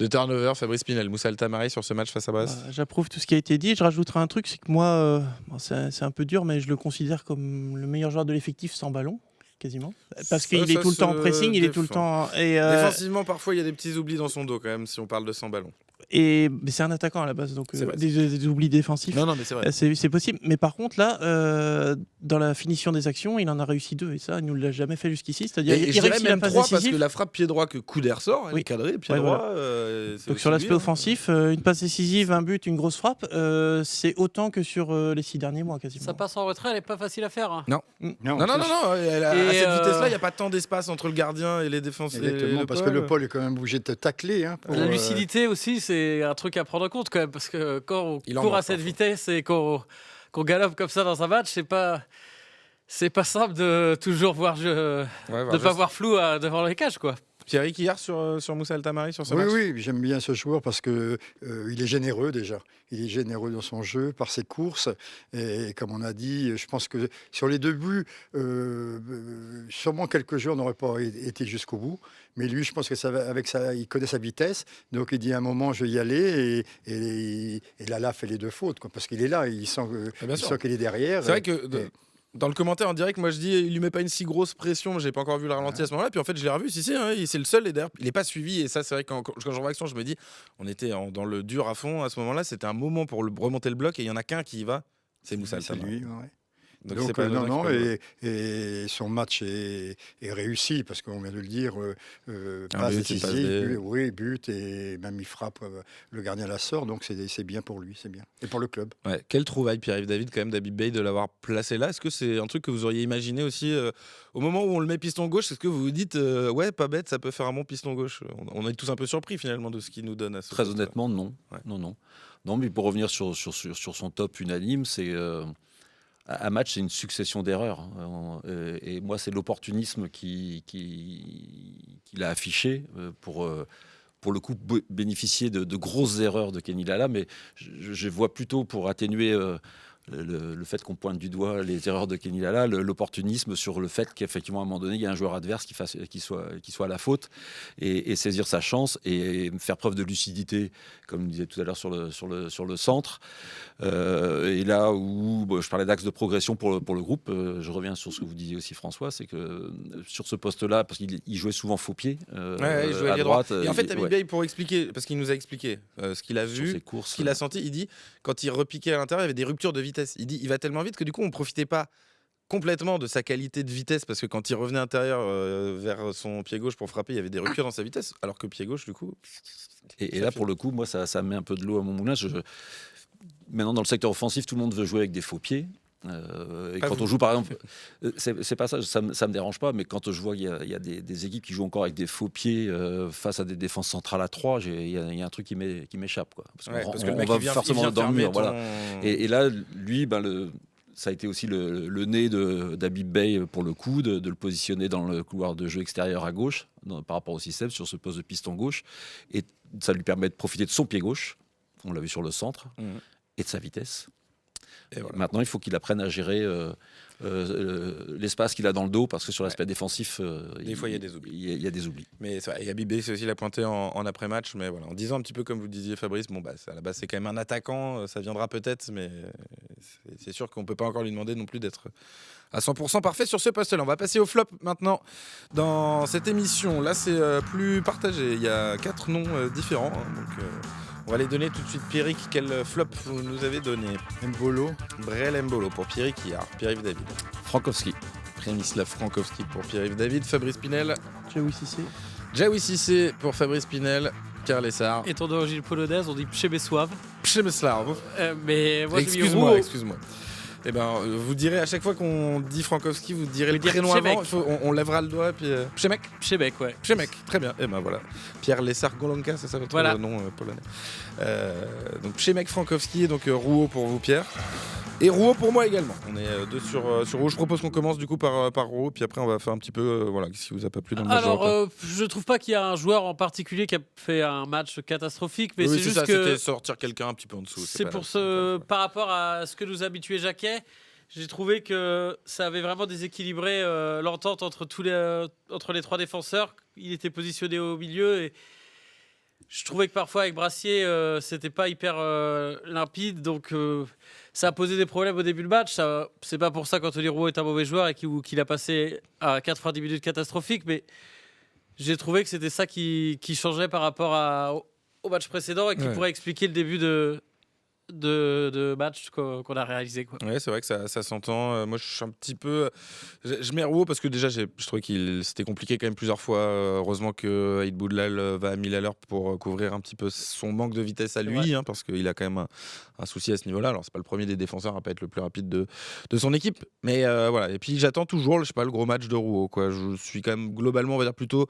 turnover. Fabrice Pinel, Moussa Altamari sur ce match face à Brest. J'approuve tout ce qui a été dit. Je rajouterai un truc, c'est que moi, c'est un peu dur, mais je le considère comme le meilleur joueur de l'effectif sans ballon. quasiment. Parce qu'il est tout le temps en pressing, il est tout le temps. Défensivement, parfois, il y a des petits oublis dans son dos quand même, si on parle de sans ballon. Mais c'est un attaquant à la base, donc des oublis défensifs. Non, mais c'est vrai. C'est possible. Mais par contre, là, dans la finition des actions, il en a réussi 2. Et ça, il ne l'a jamais fait jusqu'ici. C'est-à-dire Et il je dirais réussit même la passe 3 décisive. parce que la frappe pied droit que Couder sort, elle est cadrée, pied droit. Voilà. C'est Donc sur l'aspect offensif, une passe décisive, un but, une grosse frappe, c'est autant que sur les 6 derniers mois quasiment. Ça passe en retrait, elle n'est pas facile à faire. Hein. Non. Non. À cette vitesse-là, il n'y a pas tant d'espace entre le gardien et les défenseurs. Exactement, parce que le Paul est quand même obligé de te tacler. Hein, la lucidité aussi, c'est un truc à prendre en compte quand même, parce que quand on court à cette vitesse et qu'on galope comme ça dans un match, c'est pas simple de toujours voir pas voir flou devant les cages, quoi. Pierrick, hier sur Moussa Altamari, sur ce match. Oui, j'aime bien ce joueur parce que il est généreux déjà. Il est généreux dans son jeu, par ses courses. Et comme on a dit, je pense que sur les 2 buts, sûrement quelques joueurs n'auraient pas été jusqu'au bout. Mais lui, je pense que il connaît sa vitesse. Donc il dit à un moment, je vais y aller. Et là, fait les 2 fautes. Quoi, parce qu'il est là, il sent qu'il est derrière. C'est vrai que... Dans le commentaire en direct, moi je dis il lui met pas une si grosse pression, j'ai pas encore vu le ralenti à ce moment-là, puis en fait je l'ai revu, c'est le seul, et d'ailleurs il est pas suivi, et ça c'est vrai que quand je vois l'action je me dis on était dans le dur à fond à ce moment-là, c'était un moment pour remonter le bloc et il y en a qu'un qui y va, c'est Moussa Altamari. Donc et son match est réussi parce qu'on vient de le dire, passe décisive, but et même il frappe, le gardien la sort, donc c'est bien pour lui, c'est bien. Et pour le club. Ouais, quelle trouvaille Pierre-Yves David quand même d'Habib Beye de l'avoir placé là. Est-ce que c'est un truc que vous auriez imaginé aussi au moment où on le met piston gauche? Est-ce que vous vous dites ouais, pas bête, ça peut faire un bon piston gauche? On est tous un peu surpris finalement de ce qu'il nous donne à ce Très honnêtement, non. Ouais. Non, mais pour revenir sur son top unanime, c'est un match, c'est une succession d'erreurs. Et moi, c'est l'opportunisme qu'il a affiché pour le coup, bénéficier de grosses erreurs de Kenny Lala. Mais je vois plutôt, pour atténuer le fait qu'on pointe du doigt les erreurs de Kenny Lala, l'opportunisme sur le fait qu'effectivement, à un moment donné, il y a un joueur adverse qui soit à la faute et saisir sa chance et faire preuve de lucidité, comme je disais tout à l'heure sur le centre. Et là où je parlais d'axe de progression pour le groupe, je reviens sur ce que vous disiez aussi, François, c'est que sur ce poste-là, parce qu'il jouait souvent faux pied il jouait à droite. Et en fait, Habib Beye, pour expliquer, parce qu'il nous a expliqué ce qu'il a vu, ce qu'il a senti, il dit, quand il repiquait à l'intérieur, il y avait des ruptures de vitesse. Il dit, il va tellement vite que du coup, on ne profitait pas complètement de sa qualité de vitesse, parce que quand il revenait intérieur vers son pied gauche pour frapper, il y avait des ruptures dans sa vitesse, alors que pied gauche, du coup... Et là, pour le coup, moi, ça met un peu de l'eau à mon moulin. Maintenant, dans le secteur offensif, tout le monde veut jouer avec des faux pieds. Et quand on joue, par exemple, c'est pas ça me dérange pas, mais quand je vois qu'il y a des équipes qui jouent encore avec des faux pieds face à des défenses centrales à 3, il y a un truc qui m'échappe, quoi. Parce que le mec, va forcément dans le mur. Voilà. Et là, lui, ça a été aussi le nez d'Habib Beye pour le coup, de le positionner dans le couloir de jeu extérieur à gauche, par rapport au système, sur ce poste de piston gauche. Et ça lui permet de profiter de son pied gauche, on l'a vu sur le centre, et de sa vitesse. Et voilà. Maintenant, il faut qu'il apprenne à gérer l'espace qu'il a dans le dos, parce que sur l'aspect défensif, des fois, il y a des oublis. Il y a des oublis. Mais et Habib Beye, c'est aussi la pointé en après-match. Mais voilà, en disant un petit peu comme vous disiez, Fabrice, à la base, c'est quand même un attaquant. Ça viendra peut-être, mais c'est sûr qu'on ne peut pas encore lui demander non plus d'être à 100% parfait sur ce poste-là. On va passer au flop maintenant dans cette émission. Là, c'est plus partagé. Il y a 4 noms différents. Donc, on va les donner tout de suite. Pierrick, quel flop vous nous avez donné? Mbolo. Brel Mbolo pour Pierrick hier. Pierre-Yves David. Frankowski. Przemysław Frankowski pour Pierre-Yves David. Fabrice Pinel. Jaoui Cissé pour Fabrice Pinel. Pierre Lessard. Et ton d'origine polonaise, on dit Przemysław. Mais moi, Excuse-moi. Eh ben, vous direz à chaque fois qu'on dit Frankowski, vous direz le prénom avant. On lèvera le doigt. Puis Przemek, ouais. Przemek, très bien. Et ben voilà. Pierre Lessard Golonka, c'est ça votre nom polonais. Donc Przemek Frankowski, et donc Rouault pour vous, Pierre. Et Rouault pour moi également. On est deux sur Rouault. Je propose qu'on commence du coup par Rouault, puis après on va faire un petit peu ce qui vous a pas plu dans le match. Alors, je trouve pas qu'il y a un joueur en particulier qui a fait un match catastrophique, mais c'est juste que c'était sortir quelqu'un un petit peu en dessous. Par rapport à ce que nous habituait Jacquet. J'ai trouvé que ça avait vraiment déséquilibré l'entente entre les 3 défenseurs. Il était positionné au milieu et Je trouvais que parfois avec Brassier, c'était pas hyper limpide, donc ça a posé des problèmes au début du match. C'est pas pour ça qu'Anthony Rouault est un mauvais joueur et qu'il a passé à 90 minutes catastrophiques, mais j'ai trouvé que c'était ça qui changeait par rapport au match précédent et qui pourrait expliquer le début de match qu'on a réalisé, quoi. Ouais, c'est vrai que ça s'entend. Moi, je suis un petit peu. Je mets Rouault parce que déjà, je trouvais qu'il c'était compliqué quand même plusieurs fois. Heureusement que Aïd Boudlal va à 1000 à l'heure pour couvrir un petit peu son manque de vitesse à lui, hein, parce qu'il a quand même un souci à ce niveau-là. Alors, c'est pas le premier des défenseurs à pas être le plus rapide de son équipe, mais voilà. Et puis, j'attends toujours, je sais pas, le gros match de Rouault, quoi. Je suis quand même globalement, on va dire plutôt.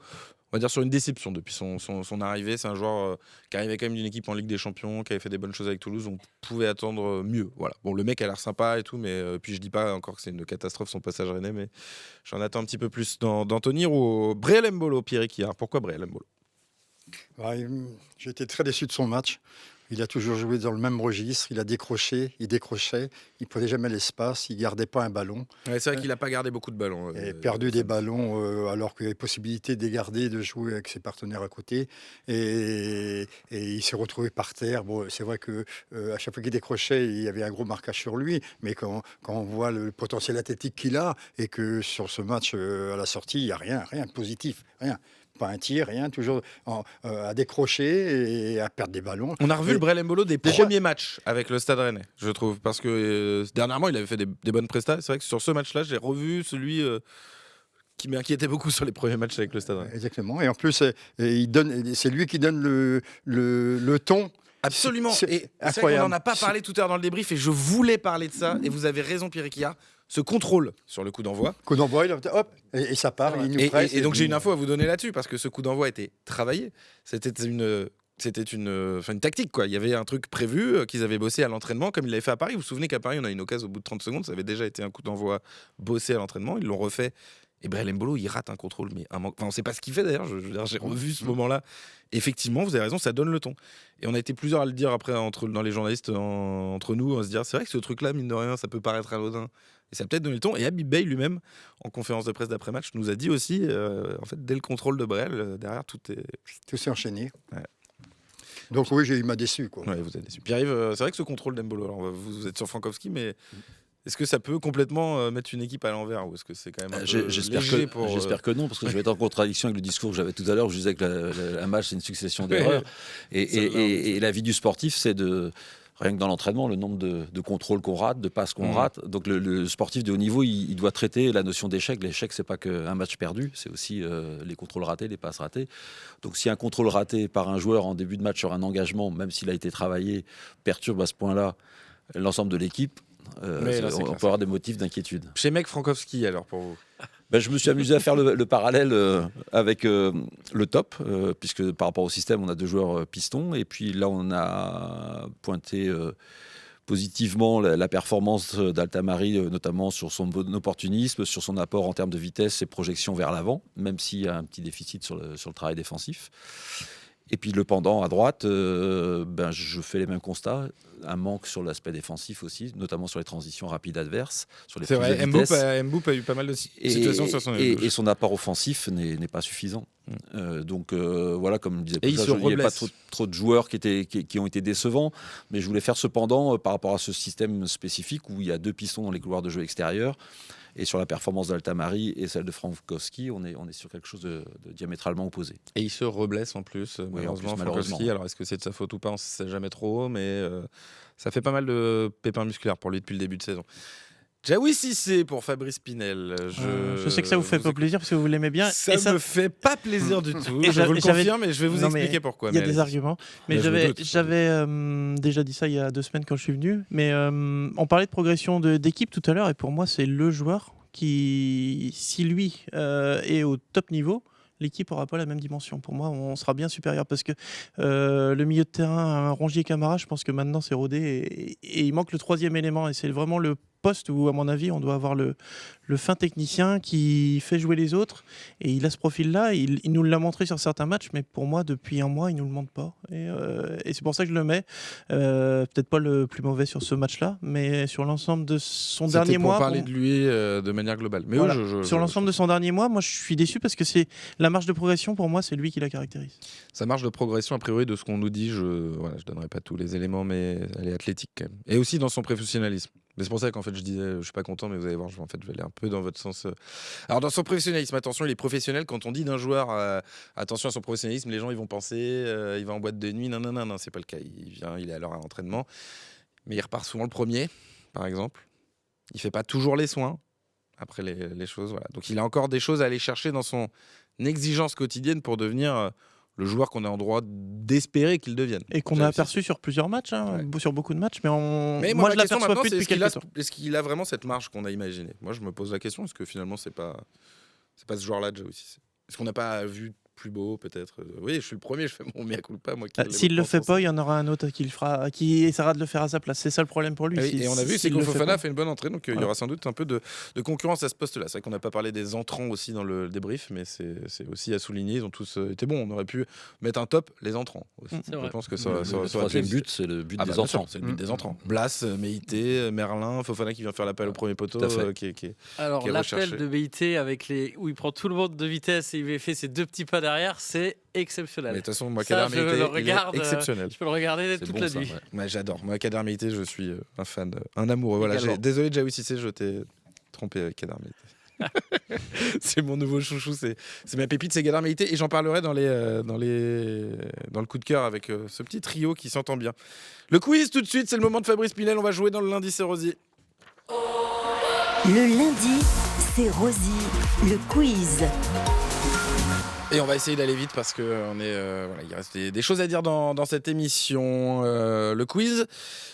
On va dire sur une déception depuis son arrivée. C'est un joueur qui arrivait quand même d'une équipe en Ligue des Champions, qui avait fait des bonnes choses avec Toulouse. On pouvait attendre mieux. Voilà. Bon, le mec a l'air sympa et tout, mais puis je dis pas encore que c'est une catastrophe son passage rennais, mais j'en attends un petit peu plus d'Anthony Rouault. Breel Mbolo, Pierre Ekiar. Pourquoi Breel Mbolo? J'ai été très déçu de son match. Il a toujours joué dans le même registre, il décrochait, il prenait jamais l'espace, il gardait pas un ballon. Ouais, c'est vrai qu'il n'a pas gardé beaucoup de ballons. Et perdu des ballons alors qu'il y avait possibilité de les garder, de jouer avec ses partenaires à côté. Et il s'est retrouvé par terre. Bon, c'est vrai que à chaque fois qu'il décrochait, il y avait un gros marquage sur lui. Mais quand on voit le potentiel athlétique qu'il a et que sur ce match à la sortie, il n'y a rien de positif, rien. Pas un tir, rien, toujours à décrocher et à perdre des ballons. On a revu le Breel Mbolo des premiers matchs avec le Stade Rennais, je trouve, parce que dernièrement, il avait fait des bonnes prestats. C'est vrai que sur ce match-là, j'ai revu celui qui m'inquiétait beaucoup sur les premiers matchs avec le Stade Rennais. Exactement. Et en plus, c'est lui qui donne le ton. Absolument. C'est incroyable. C'est vrai qu'on n'en a pas parlé tout à l'heure dans le débrief et je voulais parler de ça. Et vous avez raison, Pierre Ekiar. Ce contrôle sur le coup d'envoi. Coup d'envoi, hop, et ça part. Il nous presse, et donc j'ai une info à vous donner là-dessus parce que ce coup d'envoi était travaillé. C'était une tactique, quoi. Il y avait un truc prévu qu'ils avaient bossé à l'entraînement comme ils l'avaient fait à Paris. Vous vous souvenez qu'à Paris, on a une occasion au bout de 30 secondes. Ça avait déjà été un coup d'envoi bossé à l'entraînement. Ils l'ont refait. Et Breel Mbolo, il rate un contrôle. Mais on ne sait pas ce qu'il fait d'ailleurs. J'ai revu ce moment-là. Effectivement, vous avez raison, ça donne le ton. Et on a été plusieurs à le dire après dans les journalistes, entre nous, à se dire c'est vrai que ce truc-là, mine de rien, ça peut paraître anodin. Et ça a peut-être donné le ton. Et Habib Beye lui-même, en conférence de presse d'après-match, nous a dit aussi, en fait, dès le contrôle de Breel, derrière, tout s'est enchaîné. Ouais. Donc oui, il m'a déçu, quoi. Ouais, vous êtes déçu. Pierre-Yves, c'est vrai que ce contrôle d'Embolo, alors vous êtes sur Frankowski, mais est-ce que ça peut complètement mettre une équipe à l'envers ou est-ce que c'est quand même un peu léger pour... J'espère que non, parce que je vais être en contradiction avec le discours que j'avais tout à l'heure où je disais que un match, c'est une succession d'erreurs. Et la vie du sportif, c'est de... Rien que dans l'entraînement, le nombre de contrôles qu'on rate, de passes qu'on rate. Donc le sportif de haut niveau, il doit traiter la notion d'échec. L'échec, c'est pas qu'un match perdu, c'est aussi les contrôles ratés, les passes ratées. Donc si un contrôle raté par un joueur en début de match sur un engagement, même s'il a été travaillé, perturbe à ce point-là l'ensemble de l'équipe, on peut avoir des motifs d'inquiétude. Chez Mec Frankowski, alors, pour vous? Je me suis amusé à faire le parallèle avec le top, puisque par rapport au système, on a deux joueurs pistons. Et puis là, on a pointé positivement la performance d'Altamari, notamment sur son opportunisme, sur son apport en termes de vitesse, ses projections vers l'avant, même s'il y a un petit déficit sur le travail défensif. Et puis le pendant à droite, je fais les mêmes constats. Un manque sur l'aspect défensif aussi, notamment sur les transitions rapides adverses, sur les prises de vitesse. Mboup a eu pas mal de situations sur son et son apport offensif n'est pas suffisant. Donc voilà, comme je disais, il n'y a pas trop de joueurs qui ont été décevants, mais je voulais faire cependant, par rapport à ce système spécifique où il y a deux pistons dans les couloirs de jeu extérieurs, et sur la performance d'Altamari et celle de Frankowski, on est sur quelque chose de diamétralement opposé. Et il se reblesse en plus, malheureusement, Frankowski. Alors est-ce que c'est de sa faute ou pas, on ne sait jamais trop, mais ça fait pas mal de pépins musculaires pour lui depuis le début de saison. Jaoui Cissé pour Fabrice Pinel. Je sais que ça vous fait pas plaisir parce que vous l'aimez bien. Ça me fait pas plaisir du tout. Je vous le confirme et je vais vous expliquer pourquoi. Il y a des arguments. Mais j'avais déjà dit ça il y a 2 semaines quand je suis venu. Mais on parlait de progression d'équipe tout à l'heure et pour moi c'est le joueur qui, si lui est au top niveau, l'équipe n'aura pas la même dimension. Pour moi, on sera bien supérieur parce que le milieu de terrain, Rongier et Camara, je pense que maintenant c'est rodé et il manque le troisième élément et c'est vraiment le poste où, à mon avis, on doit avoir le fin technicien qui fait jouer les autres. Et il a ce profil-là. Il nous l'a montré sur certains matchs, mais pour moi, depuis un mois, il ne nous le montre pas. Et c'est pour ça que je le mets. Peut-être pas le plus mauvais sur ce match-là, mais sur l'ensemble de son dernier mois. Pour parler de lui de manière globale. Mais voilà. Sur l'ensemble de son dernier mois, moi, je suis déçu parce que c'est la marge de progression, pour moi, c'est lui qui la caractérise. Sa marge de progression, a priori, de ce qu'on nous dit, je donnerai pas tous les éléments, mais elle est athlétique quand même. Et aussi dans son professionnalisme. Mais c'est pour ça qu'en fait je disais je suis pas content, mais vous allez voir, je vais aller un peu dans votre sens. Alors dans son professionnalisme, attention, il est professionnel. Quand on dit d'un joueur attention à son professionnalisme, les gens ils vont penser il va en boîte de nuit. Non, c'est pas le cas. Il vient, il est à l'heure à l'entraînement, mais il repart souvent le premier, par exemple. Il fait pas toujours les soins après les choses. Voilà. Donc il a encore des choses à aller chercher dans son exigence quotidienne pour devenir le joueur qu'on a en droit d'espérer qu'il devienne. Et qu'on a aperçu sur plusieurs matchs, sur beaucoup de matchs, mais moi je l'aperçois plus depuis quelques temps. Est-ce qu'il a vraiment cette marge qu'on a imaginée ? Moi je me pose la question, est-ce que finalement c'est pas ce joueur-là déjà aussi ? Est-ce qu'on n'a pas vu plus beau peut-être ? Oui, je suis le premier, je fais mon mea culpa. S'il le fait pas, il y en aura un autre qui le fera, qui essaiera de le faire à sa place. C'est ça le problème pour lui. Et on a vu, c'est que Fofana fait une bonne entrée, donc il y aura sans doute un peu de concurrence à ce poste-là. C'est vrai qu'on n'a pas parlé des entrants aussi dans le débrief, mais c'est aussi à souligner. Ils ont tous été bons. On aurait pu mettre un top les entrants aussi. Je pense que le troisième but, c'est le but des entrants. C'est le but des entrants. Blas, Meïté, Merlin, Fofana qui vient faire l'appel au premier poteau. Alors l'appel de Meïté où il prend tout le monde de vitesse et il fait ses 2 petits pas derrière, c'est exceptionnel. Mais de toute façon, moi, Kader Meïté, il est exceptionnel. Je peux le regarder toute la nuit. Ouais, j'adore. Moi, Kader Meïté, je suis un fan, un amoureux. Voilà, désolé, Jaoui Cissé, je t'ai trompé avec Kader Meïté. C'est mon nouveau chouchou, c'est ma pépite, c'est Kader Meïté, et j'en parlerai dans le coup de cœur avec ce petit trio qui s'entend bien. Le quiz tout de suite, c'est le moment de Fabrice Pinel. On va jouer dans le lundi, c'est Rosy. Le lundi, c'est Rosy, le quiz. Et on va essayer d'aller vite parce que il reste des choses à dire dans cette émission. Le quiz,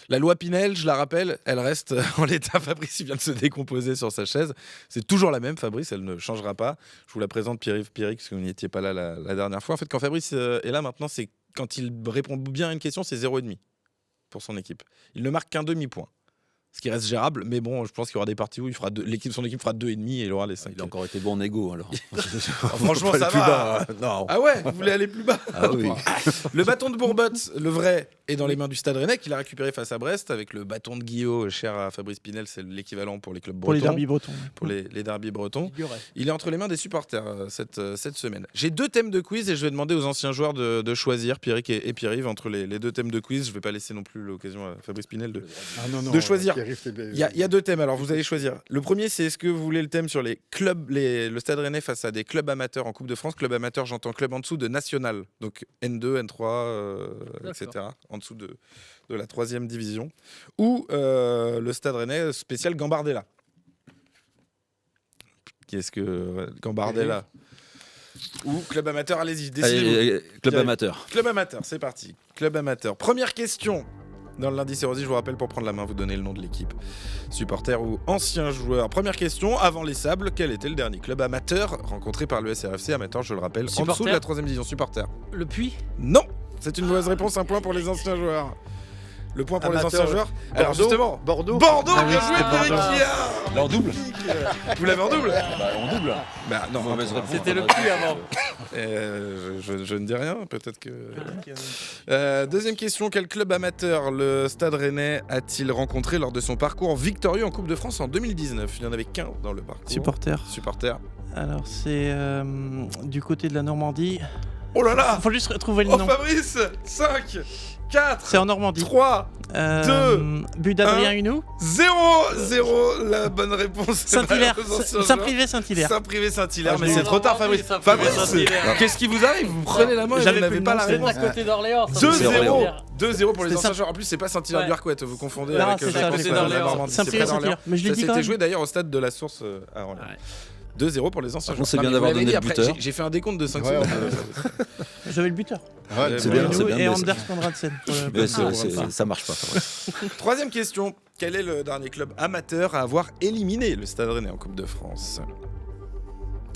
la loi Pinel, je la rappelle, elle reste en l'état. Fabrice vient de se décomposer sur sa chaise. C'est toujours la même, Fabrice, elle ne changera pas. Je vous la présente, Pierre-Yves Pierrick, parce que vous n'étiez pas là la dernière fois. En fait, quand Fabrice est là maintenant, c'est quand il répond bien à une question, c'est 0,5 pour son équipe. Il ne marque qu'un demi-point. Ce qui reste gérable, mais bon, je pense qu'il y aura des parties où son équipe fera 2,5 et il aura les 5. Il a encore été bon en égo alors. Franchement, ça va. Non. Ah ouais, vous voulez aller plus bas? Ah oui. Le bâton de Bourbotte, le vrai, est dans les mains du Stade Rennais, qu'il a récupéré face à Brest, avec le bâton de Guillaume, cher à Fabrice Pinel, c'est l'équivalent pour les clubs bretons. Pour les derbys bretons. Pour les derbys bretons. Il est entre les mains des supporters cette semaine. J'ai 2 thèmes de quiz et je vais demander aux anciens joueurs de choisir, Pierrick et Pierre-Yves, entre les 2 thèmes de quiz. Je ne vais pas laisser non plus l'occasion à Fabrice Pinel de choisir. Il y a 2 thèmes, alors vous allez choisir. Le premier, c'est est-ce que vous voulez le thème sur les clubs, le Stade Rennais face à des clubs amateurs en Coupe de France. Club amateur, j'entends club en dessous de National, donc N2, N3, etc. En dessous de la 3e division. Ou le Stade Rennais spécial Gambardella. Qu'est-ce que Gambardella ou club amateur, allez-y, décidez-vous. Club amateur. Club amateur, c'est parti. Club amateur. Première question. Dans le lundi, c'est Rosy, je vous rappelle, pour prendre la main, vous donnez le nom de l'équipe. Supporter ou ancien joueur. Première question, avant les Sables, quel était le dernier club amateur rencontré par le SRFC? Amateur, je le rappelle, en dessous de la 3e division. Supporter. Le Puy? Non, c'est une mauvaise réponse, 1 point pour les anciens joueurs. Le point pour amateur, les anciens joueurs. Bordeaux, alors justement, Bordeaux, bien joué, Pierrick. En double. Vous l'avez en double? En double. Bah non, mauvaise réponse. C'était le Puy avant. Je ne dis rien, peut-être que... deuxième question, quel club amateur le Stade Rennais a-t-il rencontré lors de son parcours victorieux en Coupe de France en 2019? Il n'y en avait qu'un dans le parcours. Supporter. Alors c'est du côté de la Normandie. Oh là là! Faut juste retrouver le nom. Fabrice, 5, 4, c'est en Normandie. 3, 2, but d'Adrien Huneau. 0, la bonne réponse. Saint-Hilaire. Saint-Privé-Saint-Hilaire. Saint-Privé-Saint-Hilaire, mais c'est trop tard, Fabrice. Qu'est-ce qui vous arrive? Vous prenez la main et vous n'avez pas la réponse. C'est à côté d'Orléans. 2-0 pour les anciens joueurs. En plus, c'est pas Saint-Hilaire du Harcouët, vous confondez avec la Normandie. Saint-Privé-Saint-Hilaire. Mais je l'ai dit quand même. C'était joué d'ailleurs au stade de la Source à Orléans. 2-0 pour les anciens joueurs. C'est bien d'avoir donné le buteur. J'ai fait un décompte de 5 secondes. J'avais le buteur. C'est bien. Et Anders Konradsen. Ça marche pas. 3e question. Quel est le dernier club amateur à avoir éliminé le Stade Rennais en Coupe de France?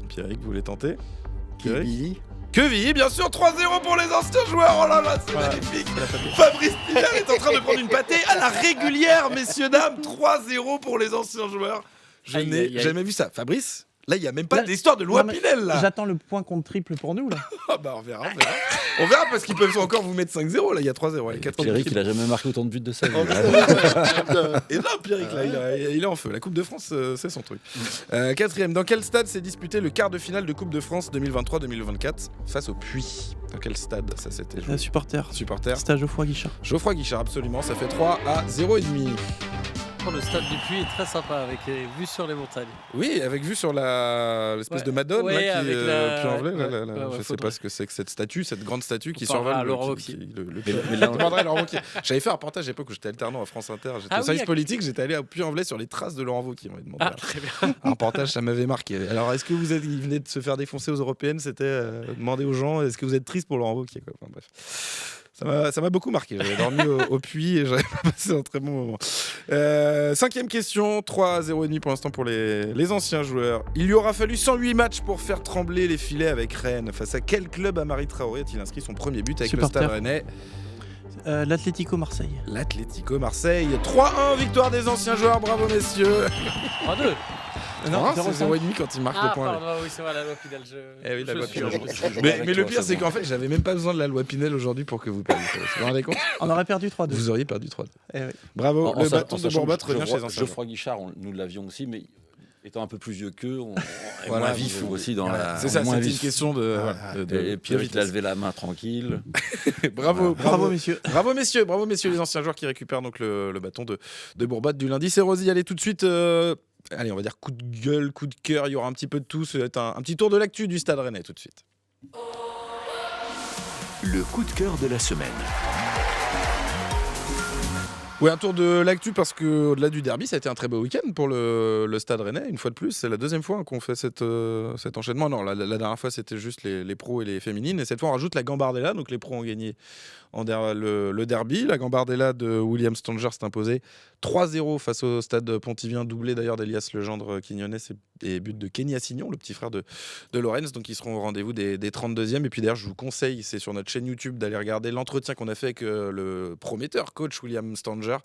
Pierrick, vous voulez tenter? Billy. Queville, bien sûr, 3-0 pour les anciens joueurs. Oh là là, c'est magnifique. Fabrice Pillard est en train de prendre une pâtée à la régulière, messieurs, dames. 3-0 pour les anciens joueurs. Je n'ai jamais vu ça. Fabrice, là, il n'y a même pas d'histoire de loi Pinel, là. J'attends le point contre triple pour nous, là. Bah, on verra. On verra parce qu'ils peuvent encore vous mettre 5-0. Là, il y a 3-0. Allez, Pierrick, il a jamais marqué autant de buts de sa vie. Et là, Pierrick, là, il est en feu. La Coupe de France, c'est son truc. Quatrième, dans quel stade s'est disputé le quart de finale de Coupe de France 2023-2024 face au Puy? Dans quel stade ça s'était joué? Supporter. Stade Geoffroy Guichard. Geoffroy Guichard, absolument. Ça fait 3-0,5. Le stade du Puy est très sympa avec les vues sur les montagnes. Oui, avec vue sur l'espèce de Madone Ouais, là, qui avec est la... Puy-en-Velay. Je sais pas ce que c'est que cette statue, cette grande statue qui survole Laurent le J'avais fait un reportage à l'époque où j'étais alternant à France Inter. J'étais au service politique, j'étais allé à Puy-en-Velay sur les traces de Laurent Wauquiez. Très bien. Un reportage, ça m'avait marqué. Alors, est-ce que il venait de se faire défoncer aux européennes? C'était demander aux gens, est-ce que vous êtes triste pour Laurent Wauquiez, quoi. Enfin, bref. Ça m'a beaucoup marqué. J'avais dormi au puits et j'avais passé un très bon moment. Cinquième question, 3-0,5 pour l'instant pour les anciens joueurs. Il lui aura fallu 108 matchs pour faire trembler les filets avec Rennes. Face à quel club Amari Traoré a-t-il inscrit son premier but avec le Stade Rennais? L'Atlético Marseille. L'Atlético Marseille. 3-1, victoire des anciens joueurs. Bravo, messieurs. 3-2. Non, c'est 0,5 quand il marque le point. Pardon, oui, c'est vrai, la loi Pinel. Oui, la loi Pinel. Mais le pire, c'est qu'en fait, j'avais même pas besoin de la loi Pinel aujourd'hui pour que vous perdiez. Vous vous rendez compte? On aurait perdu 3-2. Vous auriez perdu 3-2. Oui. Bravo, le bâton de Bourbat revient chez un Geoffroy Guichard, nous l'avions aussi, mais étant un peu plus vieux qu'eux, on est moins vif aussi dans la. C'est ça, c'est une question de. Et Pierrick a levé la main tranquille. Bravo, messieurs. Bravo messieurs les anciens joueurs qui récupèrent donc le bâton de Bourbat du lundi. C'est Rosy, allez tout de suite. Allez, on va dire coup de gueule, coup de cœur, il y aura un petit peu de tout. C'est un petit tour de l'actu du Stade Rennais tout de suite. Le coup de cœur de la semaine. Oui, un tour de l'actu parce qu'au-delà du derby, ça a été un très beau week-end pour le Stade Rennais. Une fois de plus, c'est la deuxième fois qu'on fait cet enchaînement. Non, la dernière fois, c'était juste les pros et les féminines. Et cette fois, on rajoute la Gambardella. Donc les pros ont gagné le derby. La Gambardella de William Stanger s'est imposée 3-0 face au Stade Pontivien, doublé d'ailleurs d'Elias Legendre-Quignonnet et but de Kenny Assignon, le petit frère de Lorenz. Donc ils seront au rendez-vous des 32e. Et puis d'ailleurs, je vous conseille, c'est sur notre chaîne YouTube, d'aller regarder l'entretien qu'on a fait avec le prometteur coach William Stanger,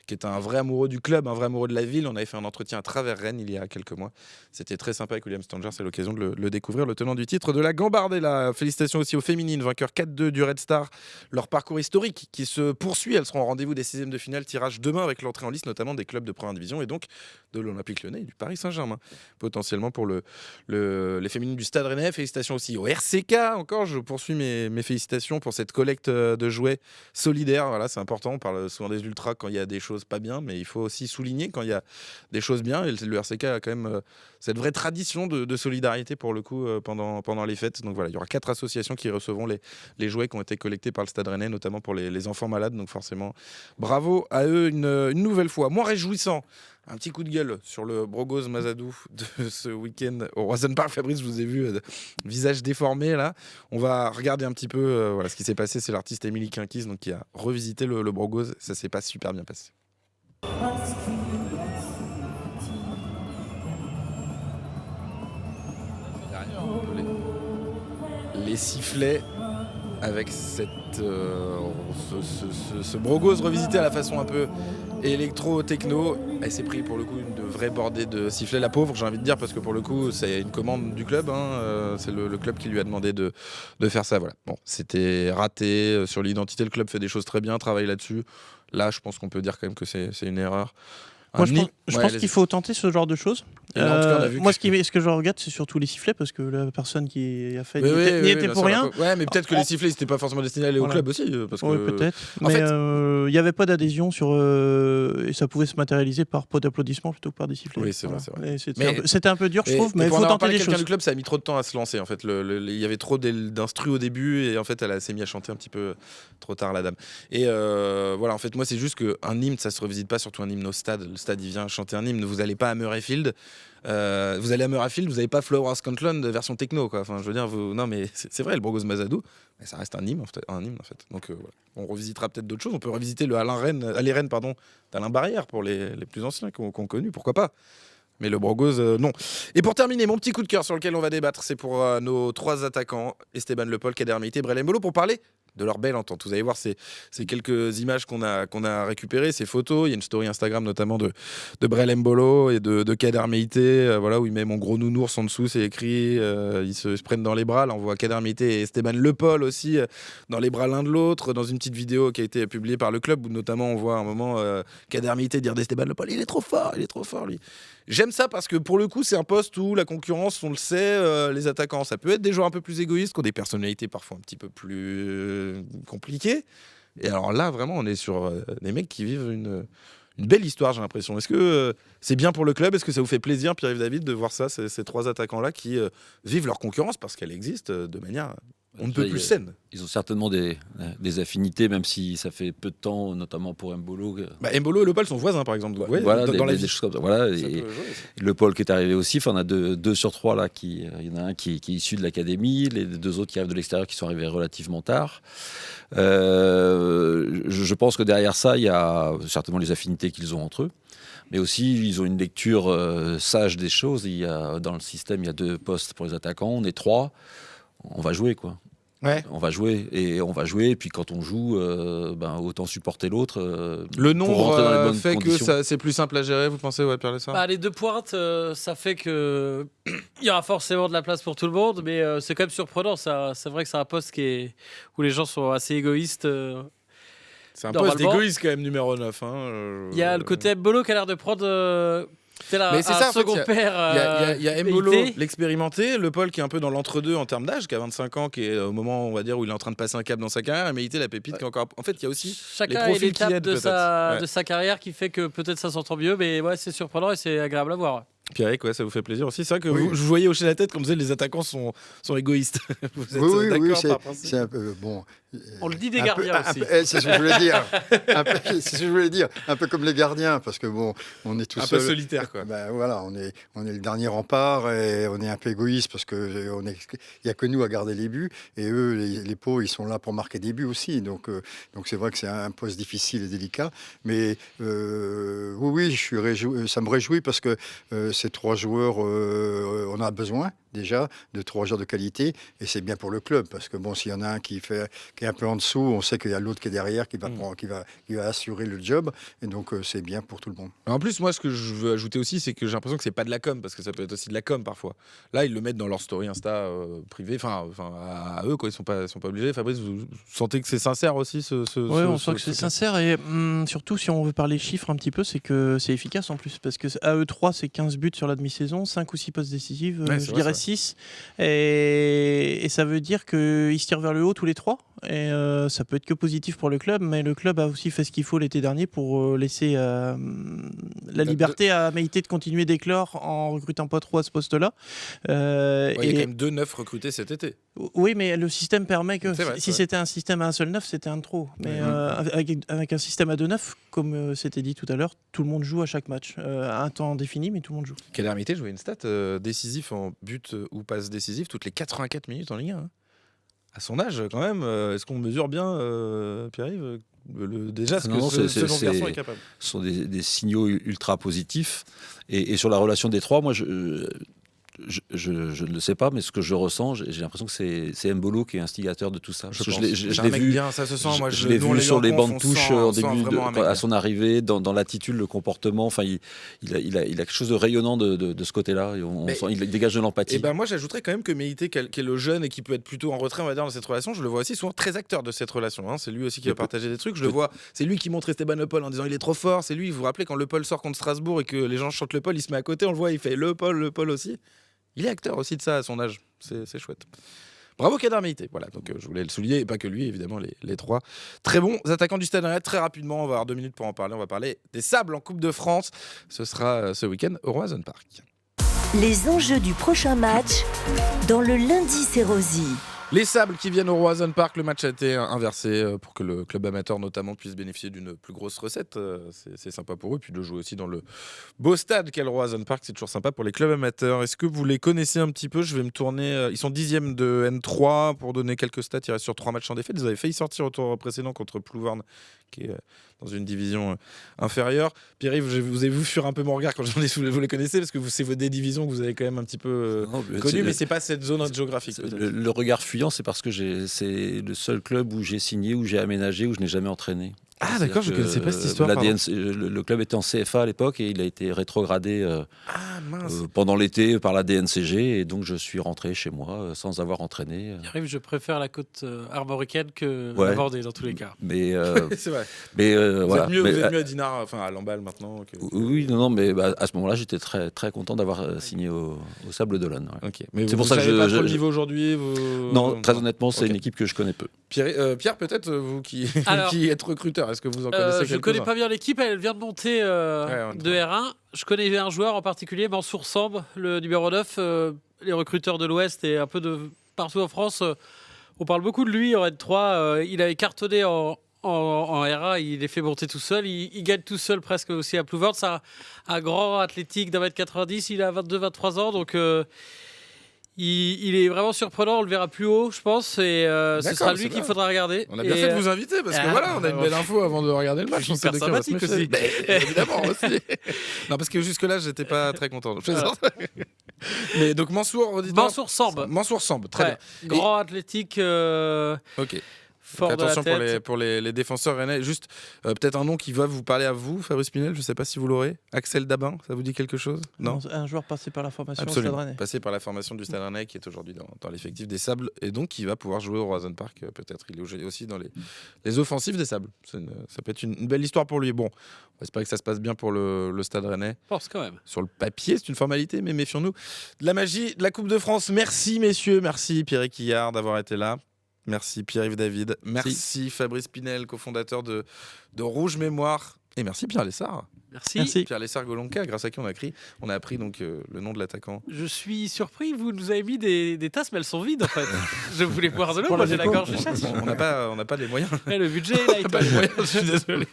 qui est un vrai amoureux du club, un vrai amoureux de la ville. On avait fait un entretien à travers Rennes il y a quelques mois. C'était très sympa avec William Stanger, c'est l'occasion de le découvrir, le tenant du titre de la Gambardella. Félicitations aussi aux féminines, vainqueurs 4-2 du Red Star. Leur parcours historique qui se poursuit, elles seront au rendez-vous des 6e de finale, tirage demain avec l'entrée en liste notamment des clubs de première division et donc de l'Olympique Lyonnais et du Paris Saint-Germain. Potentiellement pour les féminines du Stade Rennais. Félicitations aussi au RCK, encore, je poursuis mes félicitations pour cette collecte de jouets solidaires. Voilà, c'est important, on parle souvent des ultras quand il y a des choses pas bien, mais il faut aussi souligner quand il y a des choses bien. Et le RCK a quand même cette vraie tradition de solidarité pour le coup pendant les fêtes. Donc voilà, il y aura 4 associations qui recevront les jouets qui ont été collectés par le Stade Rennais, notamment pour les enfants malades. Donc forcément, bravo à eux une nouvelle fois. Moins réjouissant, un petit coup de gueule sur le Brogoz Mazadou de ce week-end au Roison Park. Fabrice, je vous ai vu visage déformé là. On va regarder un petit peu ce qui s'est passé. C'est l'artiste Émilie Quinquis donc, qui a revisité le Brogoz. Ça s'est pas super bien passé. Les sifflets avec ce Brogoz revisité à la façon un peu électro-techno. Elle s'est pris pour le coup une vraie bordée de sifflets, la pauvre, j'ai envie de dire, parce que pour le coup c'est une commande du club, c'est le club qui lui a demandé de faire ça. Voilà. Bon, c'était raté sur l'identité, le club fait des choses très bien, travaille là-dessus. Là je pense qu'on peut dire quand même que c'est une erreur. Moi, je pense qu'il faut tenter ce genre de choses. Moi, ce que je regarde, c'est surtout les sifflets, parce que la personne qui a fait n'y était pour rien. Ouais, mais peut-être que les sifflets, c'était pas forcément destiné à aller au club aussi. Parce que... Oui, peut-être. Mais il n'y avait pas d'adhésion et ça pouvait se matérialiser par pot d'applaudissements plutôt que par des sifflets. Oui, c'est vrai. C'était un peu dur, je trouve, mais il faut tenter des choses. Quelqu'un du club, ça a mis trop de temps à se lancer. En fait, il y avait trop d'instru au début, et en fait, elle s'est mise à chanter un petit peu trop tard, la dame. Et voilà, en fait, moi, c'est juste qu'un hymne, ça se revisite pas, surtout un hymne au stade. Le stade, il vient chanter un hymne. Vous n'allez pas à Murrayfield. Vous allez à Murrayfield, vous n'avez pas Flowers Scotland version techno, quoi. Enfin, je veux dire, non, mais c'est vrai, le Brogoz Mazadou, mais ça reste un hymne en fait. Donc, voilà. On revisitera peut-être d'autres choses. On peut revisiter le Allez Rennes, d'Alain Barrière pour les plus anciens qu'on connu. Pourquoi pas? Mais le Broncos, non. Et pour terminer, mon petit coup de cœur sur lequel on va débattre, c'est pour nos 3 attaquants, Esteban Le Paul, Kader Meïté, Brelem Bolo, pour parler de leur belle entente. Vous allez voir ces quelques images qu'on a récupérées, ces photos. Il y a une story Instagram notamment de Brelem Bolo et de Kader Meïté, voilà, où il met mon gros nounours en dessous, c'est écrit, ils se prennent dans les bras. Là, on voit Kader Meïté et Esteban Le Paul aussi dans les bras l'un de l'autre, dans une petite vidéo qui a été publiée par le club, où notamment on voit à un moment Kader Meïté dire d'Esteban Le Paul, il est trop fort lui. J'aime ça parce que pour le coup, c'est un poste où la concurrence, on le sait, les attaquants, ça peut être des joueurs un peu plus égoïstes, qui ont des personnalités parfois un petit peu plus compliquées. Et alors là, vraiment, on est sur des mecs qui vivent une belle histoire, j'ai l'impression. Est-ce que c'est bien pour le club? Est-ce que ça vous fait plaisir, Pierre-Yves David, de voir ça, ces 3 attaquants-là qui vivent leur concurrence parce qu'elle existe de manière on ne peut plus saine? Ils ont certainement des affinités, même si ça fait peu de temps, notamment pour Mbolo. Mbolo et Le Paul sont voisins, par exemple. Ouais, voilà, dans la des choses comme ça. Voilà, et Le Paul qui est arrivé aussi. Enfin, on a 2 sur 3 là. Il y en a un qui est issu de l'académie, les 2 autres qui arrivent de l'extérieur, qui sont arrivés relativement tard. Je pense que derrière ça, il y a certainement les affinités qu'ils ont entre eux. Mais aussi, ils ont une lecture sage des choses. Dans le système, il y a 2 postes pour les attaquants. On est 3. On va jouer, quoi. Ouais. On va jouer. Et puis quand on joue, autant supporter l'autre. Le nombre fait conditions. Que c'est plus simple à gérer, vous pensez, Pierre Lessard? Les 2 pointes, ça fait que il y aura forcément de la place pour tout le monde, mais c'est quand même surprenant. C'est vrai que c'est un poste où les gens sont assez égoïstes. C'est un poste d'égoïste quand même, numéro 9. Il y a le côté Mbolo qui a l'air de prendre... Mais c'est ça, second père. Il y a Mbolo, l'expérimenté, Le Paul qui est un peu dans l'entre-deux en termes d'âge, qui a 25 ans, qui est au moment, on va dire, où il est en train de passer un cap dans sa carrière, et Meïté, la pépite, qui est encore. En fait, il y a aussi chacun les profils a qui aident de sa carrière qui fait que peut-être ça s'entend mieux, mais ouais, c'est surprenant et c'est agréable à voir. Pierrick, ça vous fait plaisir aussi. C'est vrai que je voyais hocher la tête comme disait les attaquants sont égoïstes. Vous êtes d'accord par principe? C'est un peu bon. On le dit des gardiens aussi. C'est ce que je voulais dire. C'est ce que je voulais dire. Un peu comme les gardiens, parce que bon, on est tous un peu solitaire, quoi. Voilà, on est le dernier rempart et on est un peu égoïste parce que il y a que nous à garder les buts et eux, les Pau, ils sont là pour marquer des buts aussi. Donc c'est vrai que c'est un poste difficile et délicat. Mais oui, ça me réjouit parce que ces 3 joueurs, on a besoin déjà de 3 joueurs de qualité et c'est bien pour le club parce que bon, s'il y en a un qui est un peu en dessous, on sait qu'il y a l'autre qui est derrière qui va assurer le job et donc c'est bien pour tout le monde. En plus, moi, ce que je veux ajouter aussi, c'est que j'ai l'impression que c'est pas de la com parce que ça peut être aussi de la com parfois. Là, ils le mettent dans leur story Insta privée, enfin à eux, quoi. Ils sont pas obligés. Fabrice, vous sentez que c'est sincère aussi Oui, on sent que c'est sincère et surtout si on veut parler chiffres un petit peu, c'est que c'est efficace en plus parce que à eux 3, c'est 15 buts sur la demi-saison, 5 ou 6 passes décisives, je dirais 6 et ça veut dire qu'ils se tirent vers le haut tous les 3 et ça peut être que positif pour le club, mais le club a aussi fait ce qu'il faut l'été dernier pour laisser la liberté à Meïté de continuer d'éclore en recrutant pas trop à ce poste-là. Il y a quand même 2 neufs recrutés cet été. Oui, mais le système permet que si c'était un système à un seul neuf, c'était un de trop. Mais avec un système à 2 neufs, comme c'était dit tout à l'heure, tout le monde joue à chaque match. Un temps défini, mais tout le monde joue. Kader Meïté jouait une stat décisif en but ou passe décisive toutes les 84 minutes en Ligue 1. À son âge, quand même, est-ce qu'on mesure bien, Pierre-Yves, déjà ce dont ce garçon est capable? Ce sont des signaux ultra positifs. Et sur la relation des 3, moi, je ne le sais pas, mais ce que je ressens, j'ai l'impression que c'est Mbolo qui est instigateur de tout ça. Je l'ai vu bien, ça se sent. Moi, je l'ai vu sur les bancs de touche au début, à son arrivée, dans l'attitude, le comportement. Enfin, il a quelque chose de rayonnant de ce côté-là. Il dégage de l'empathie. Et moi, j'ajouterais quand même que Meïté, qui est le jeune et qui peut être plutôt en retrait, on va dire, dans cette relation, je le vois aussi souvent très acteur de cette relation. C'est lui aussi qui va partager des trucs. Je le vois. C'est lui qui montre Esteban Le Paul en disant il est trop fort. C'est lui. Vous vous rappelez quand Le Paul sort contre Strasbourg et que les gens chantent Le Paul, il se met à côté, on le voit, il fait Le Paul aussi. Il est acteur aussi de ça à son âge, c'est chouette. Bravo Kader Meïté, voilà, donc je voulais le souligner, et pas que lui, évidemment, les 3. Très bons attaquants du Stade Rennais, très rapidement, on va avoir 2 minutes pour en parler, on va parler des Sables en Coupe de France, ce sera ce week-end au Roazhon Park. Les enjeux du prochain match dans le lundi c'est Rosy. Les Sables qui viennent au Roazhon Park, le match a été inversé pour que le club amateur notamment puisse bénéficier d'une plus grosse recette. C'est sympa pour eux, puis de jouer aussi dans le beau stade qu'est le Roazhon Park, c'est toujours sympa pour les clubs amateurs. Est-ce que vous les connaissez un petit peu? Je vais me tourner, ils sont 10e de N3, pour donner quelques stats, ils restent sur 3 matchs sans défaite. Ils avaient failli sortir au tour précédent contre Plouvorne, qui est dans une division inférieure. Pierre-Yves, vous avez vu fuir un peu mon regard quand vous les connaissez, parce que c'est des divisions que vous avez quand même un petit peu connues, mais c'est pas cette zone géographique. Le regard fuyant, c'est parce que c'est le seul club où j'ai signé, où j'ai aménagé, où je n'ai jamais entraîné. Ah d'accord, je ne connaissais pas cette histoire. Le club était en CFA à l'époque et il a été rétrogradé pendant l'été par la DNCG, et donc je suis rentré chez moi sans avoir entraîné. Je préfère la côte armoricaine que la Vendée dans tous les cas. Mais c'est vrai. Mais vous voilà. êtes mieux à Dinard, enfin à Lamballe maintenant. Oui, non, mais à ce moment-là, j'étais très très content d'avoir signé au Sable d'Olonne. Ouais. Ok. Mais c'est pour ça que je. Pas trop le niveau aujourd'hui. Non, très honnêtement, c'est une équipe que je connais peu. Pierre, peut-être vous qui êtes recruteur, est-ce que vous en connaissez quelques-uns ? Je connais pas bien l'équipe, elle vient de monter de R1. Je connais un joueur en particulier, Mansour Samb, le numéro 9. Les recruteurs de l'Ouest et un peu de partout en France, on parle beaucoup de lui en N3. Il avait cartonné en R1, il est fait monter tout seul. Il gagne tout seul presque aussi à Plouvard. C'est un grand athlétique d'1m90, il a 22-23 ans, donc... Il est vraiment surprenant, on le verra plus haut, je pense, et ce sera lui qu'il faudra regarder. On a bien fait de vous inviter, parce que voilà, on a une belle info avant de regarder le match. C'est hyper sympathique aussi. Évidemment, aussi. Non, parce que jusque-là, j'étais pas très content. Mais donc Mansour Samb, très bien. Grand athlétique. Ok. Fort de la tête. pour les défenseurs rennais. Juste peut-être un nom qui va vous parler à vous, Fabrice Pinel, je ne sais pas si vous l'aurez. Axel Dabin, ça vous dit quelque chose ? Non, un joueur passé par la formation du Stade Rennais. Passé par la formation du Stade Rennais, qui est aujourd'hui dans l'effectif des Sables, et donc qui va pouvoir jouer au Roazhon Park, peut-être. Il est aussi dans les offensives des Sables. Ça peut être une belle histoire pour lui. Bon, on espère que ça se passe bien pour le Stade Rennais. Je pense quand même. Sur le papier, c'est une formalité, mais méfions-nous. De la magie de la Coupe de France. Merci messieurs, merci Pierre Quillard d'avoir été là. Merci Pierre-Yves David, merci Fabrice Pinel, cofondateur de Rouge Mémoire, et merci Pierre Lessard. Merci. Pierre Lessard-Golonka, grâce à qui on a appris donc le nom de l'attaquant. Je suis surpris, vous nous avez mis des tasses, mais elles sont vides en fait. Je voulais boire de l'eau, moi j'ai la gorge sèche. On n'a pas les moyens. Le budget là, il pas les moyens, je suis désolé.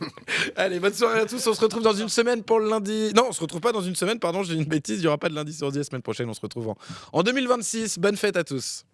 Allez, bonne soirée à tous, on se retrouve dans une semaine pour le lundi. Non, on se retrouve pas dans une semaine, pardon, j'ai une bêtise, il n'y aura pas de lundi sur 10 la semaine prochaine, on se retrouve en 2026. Bonne fête à tous.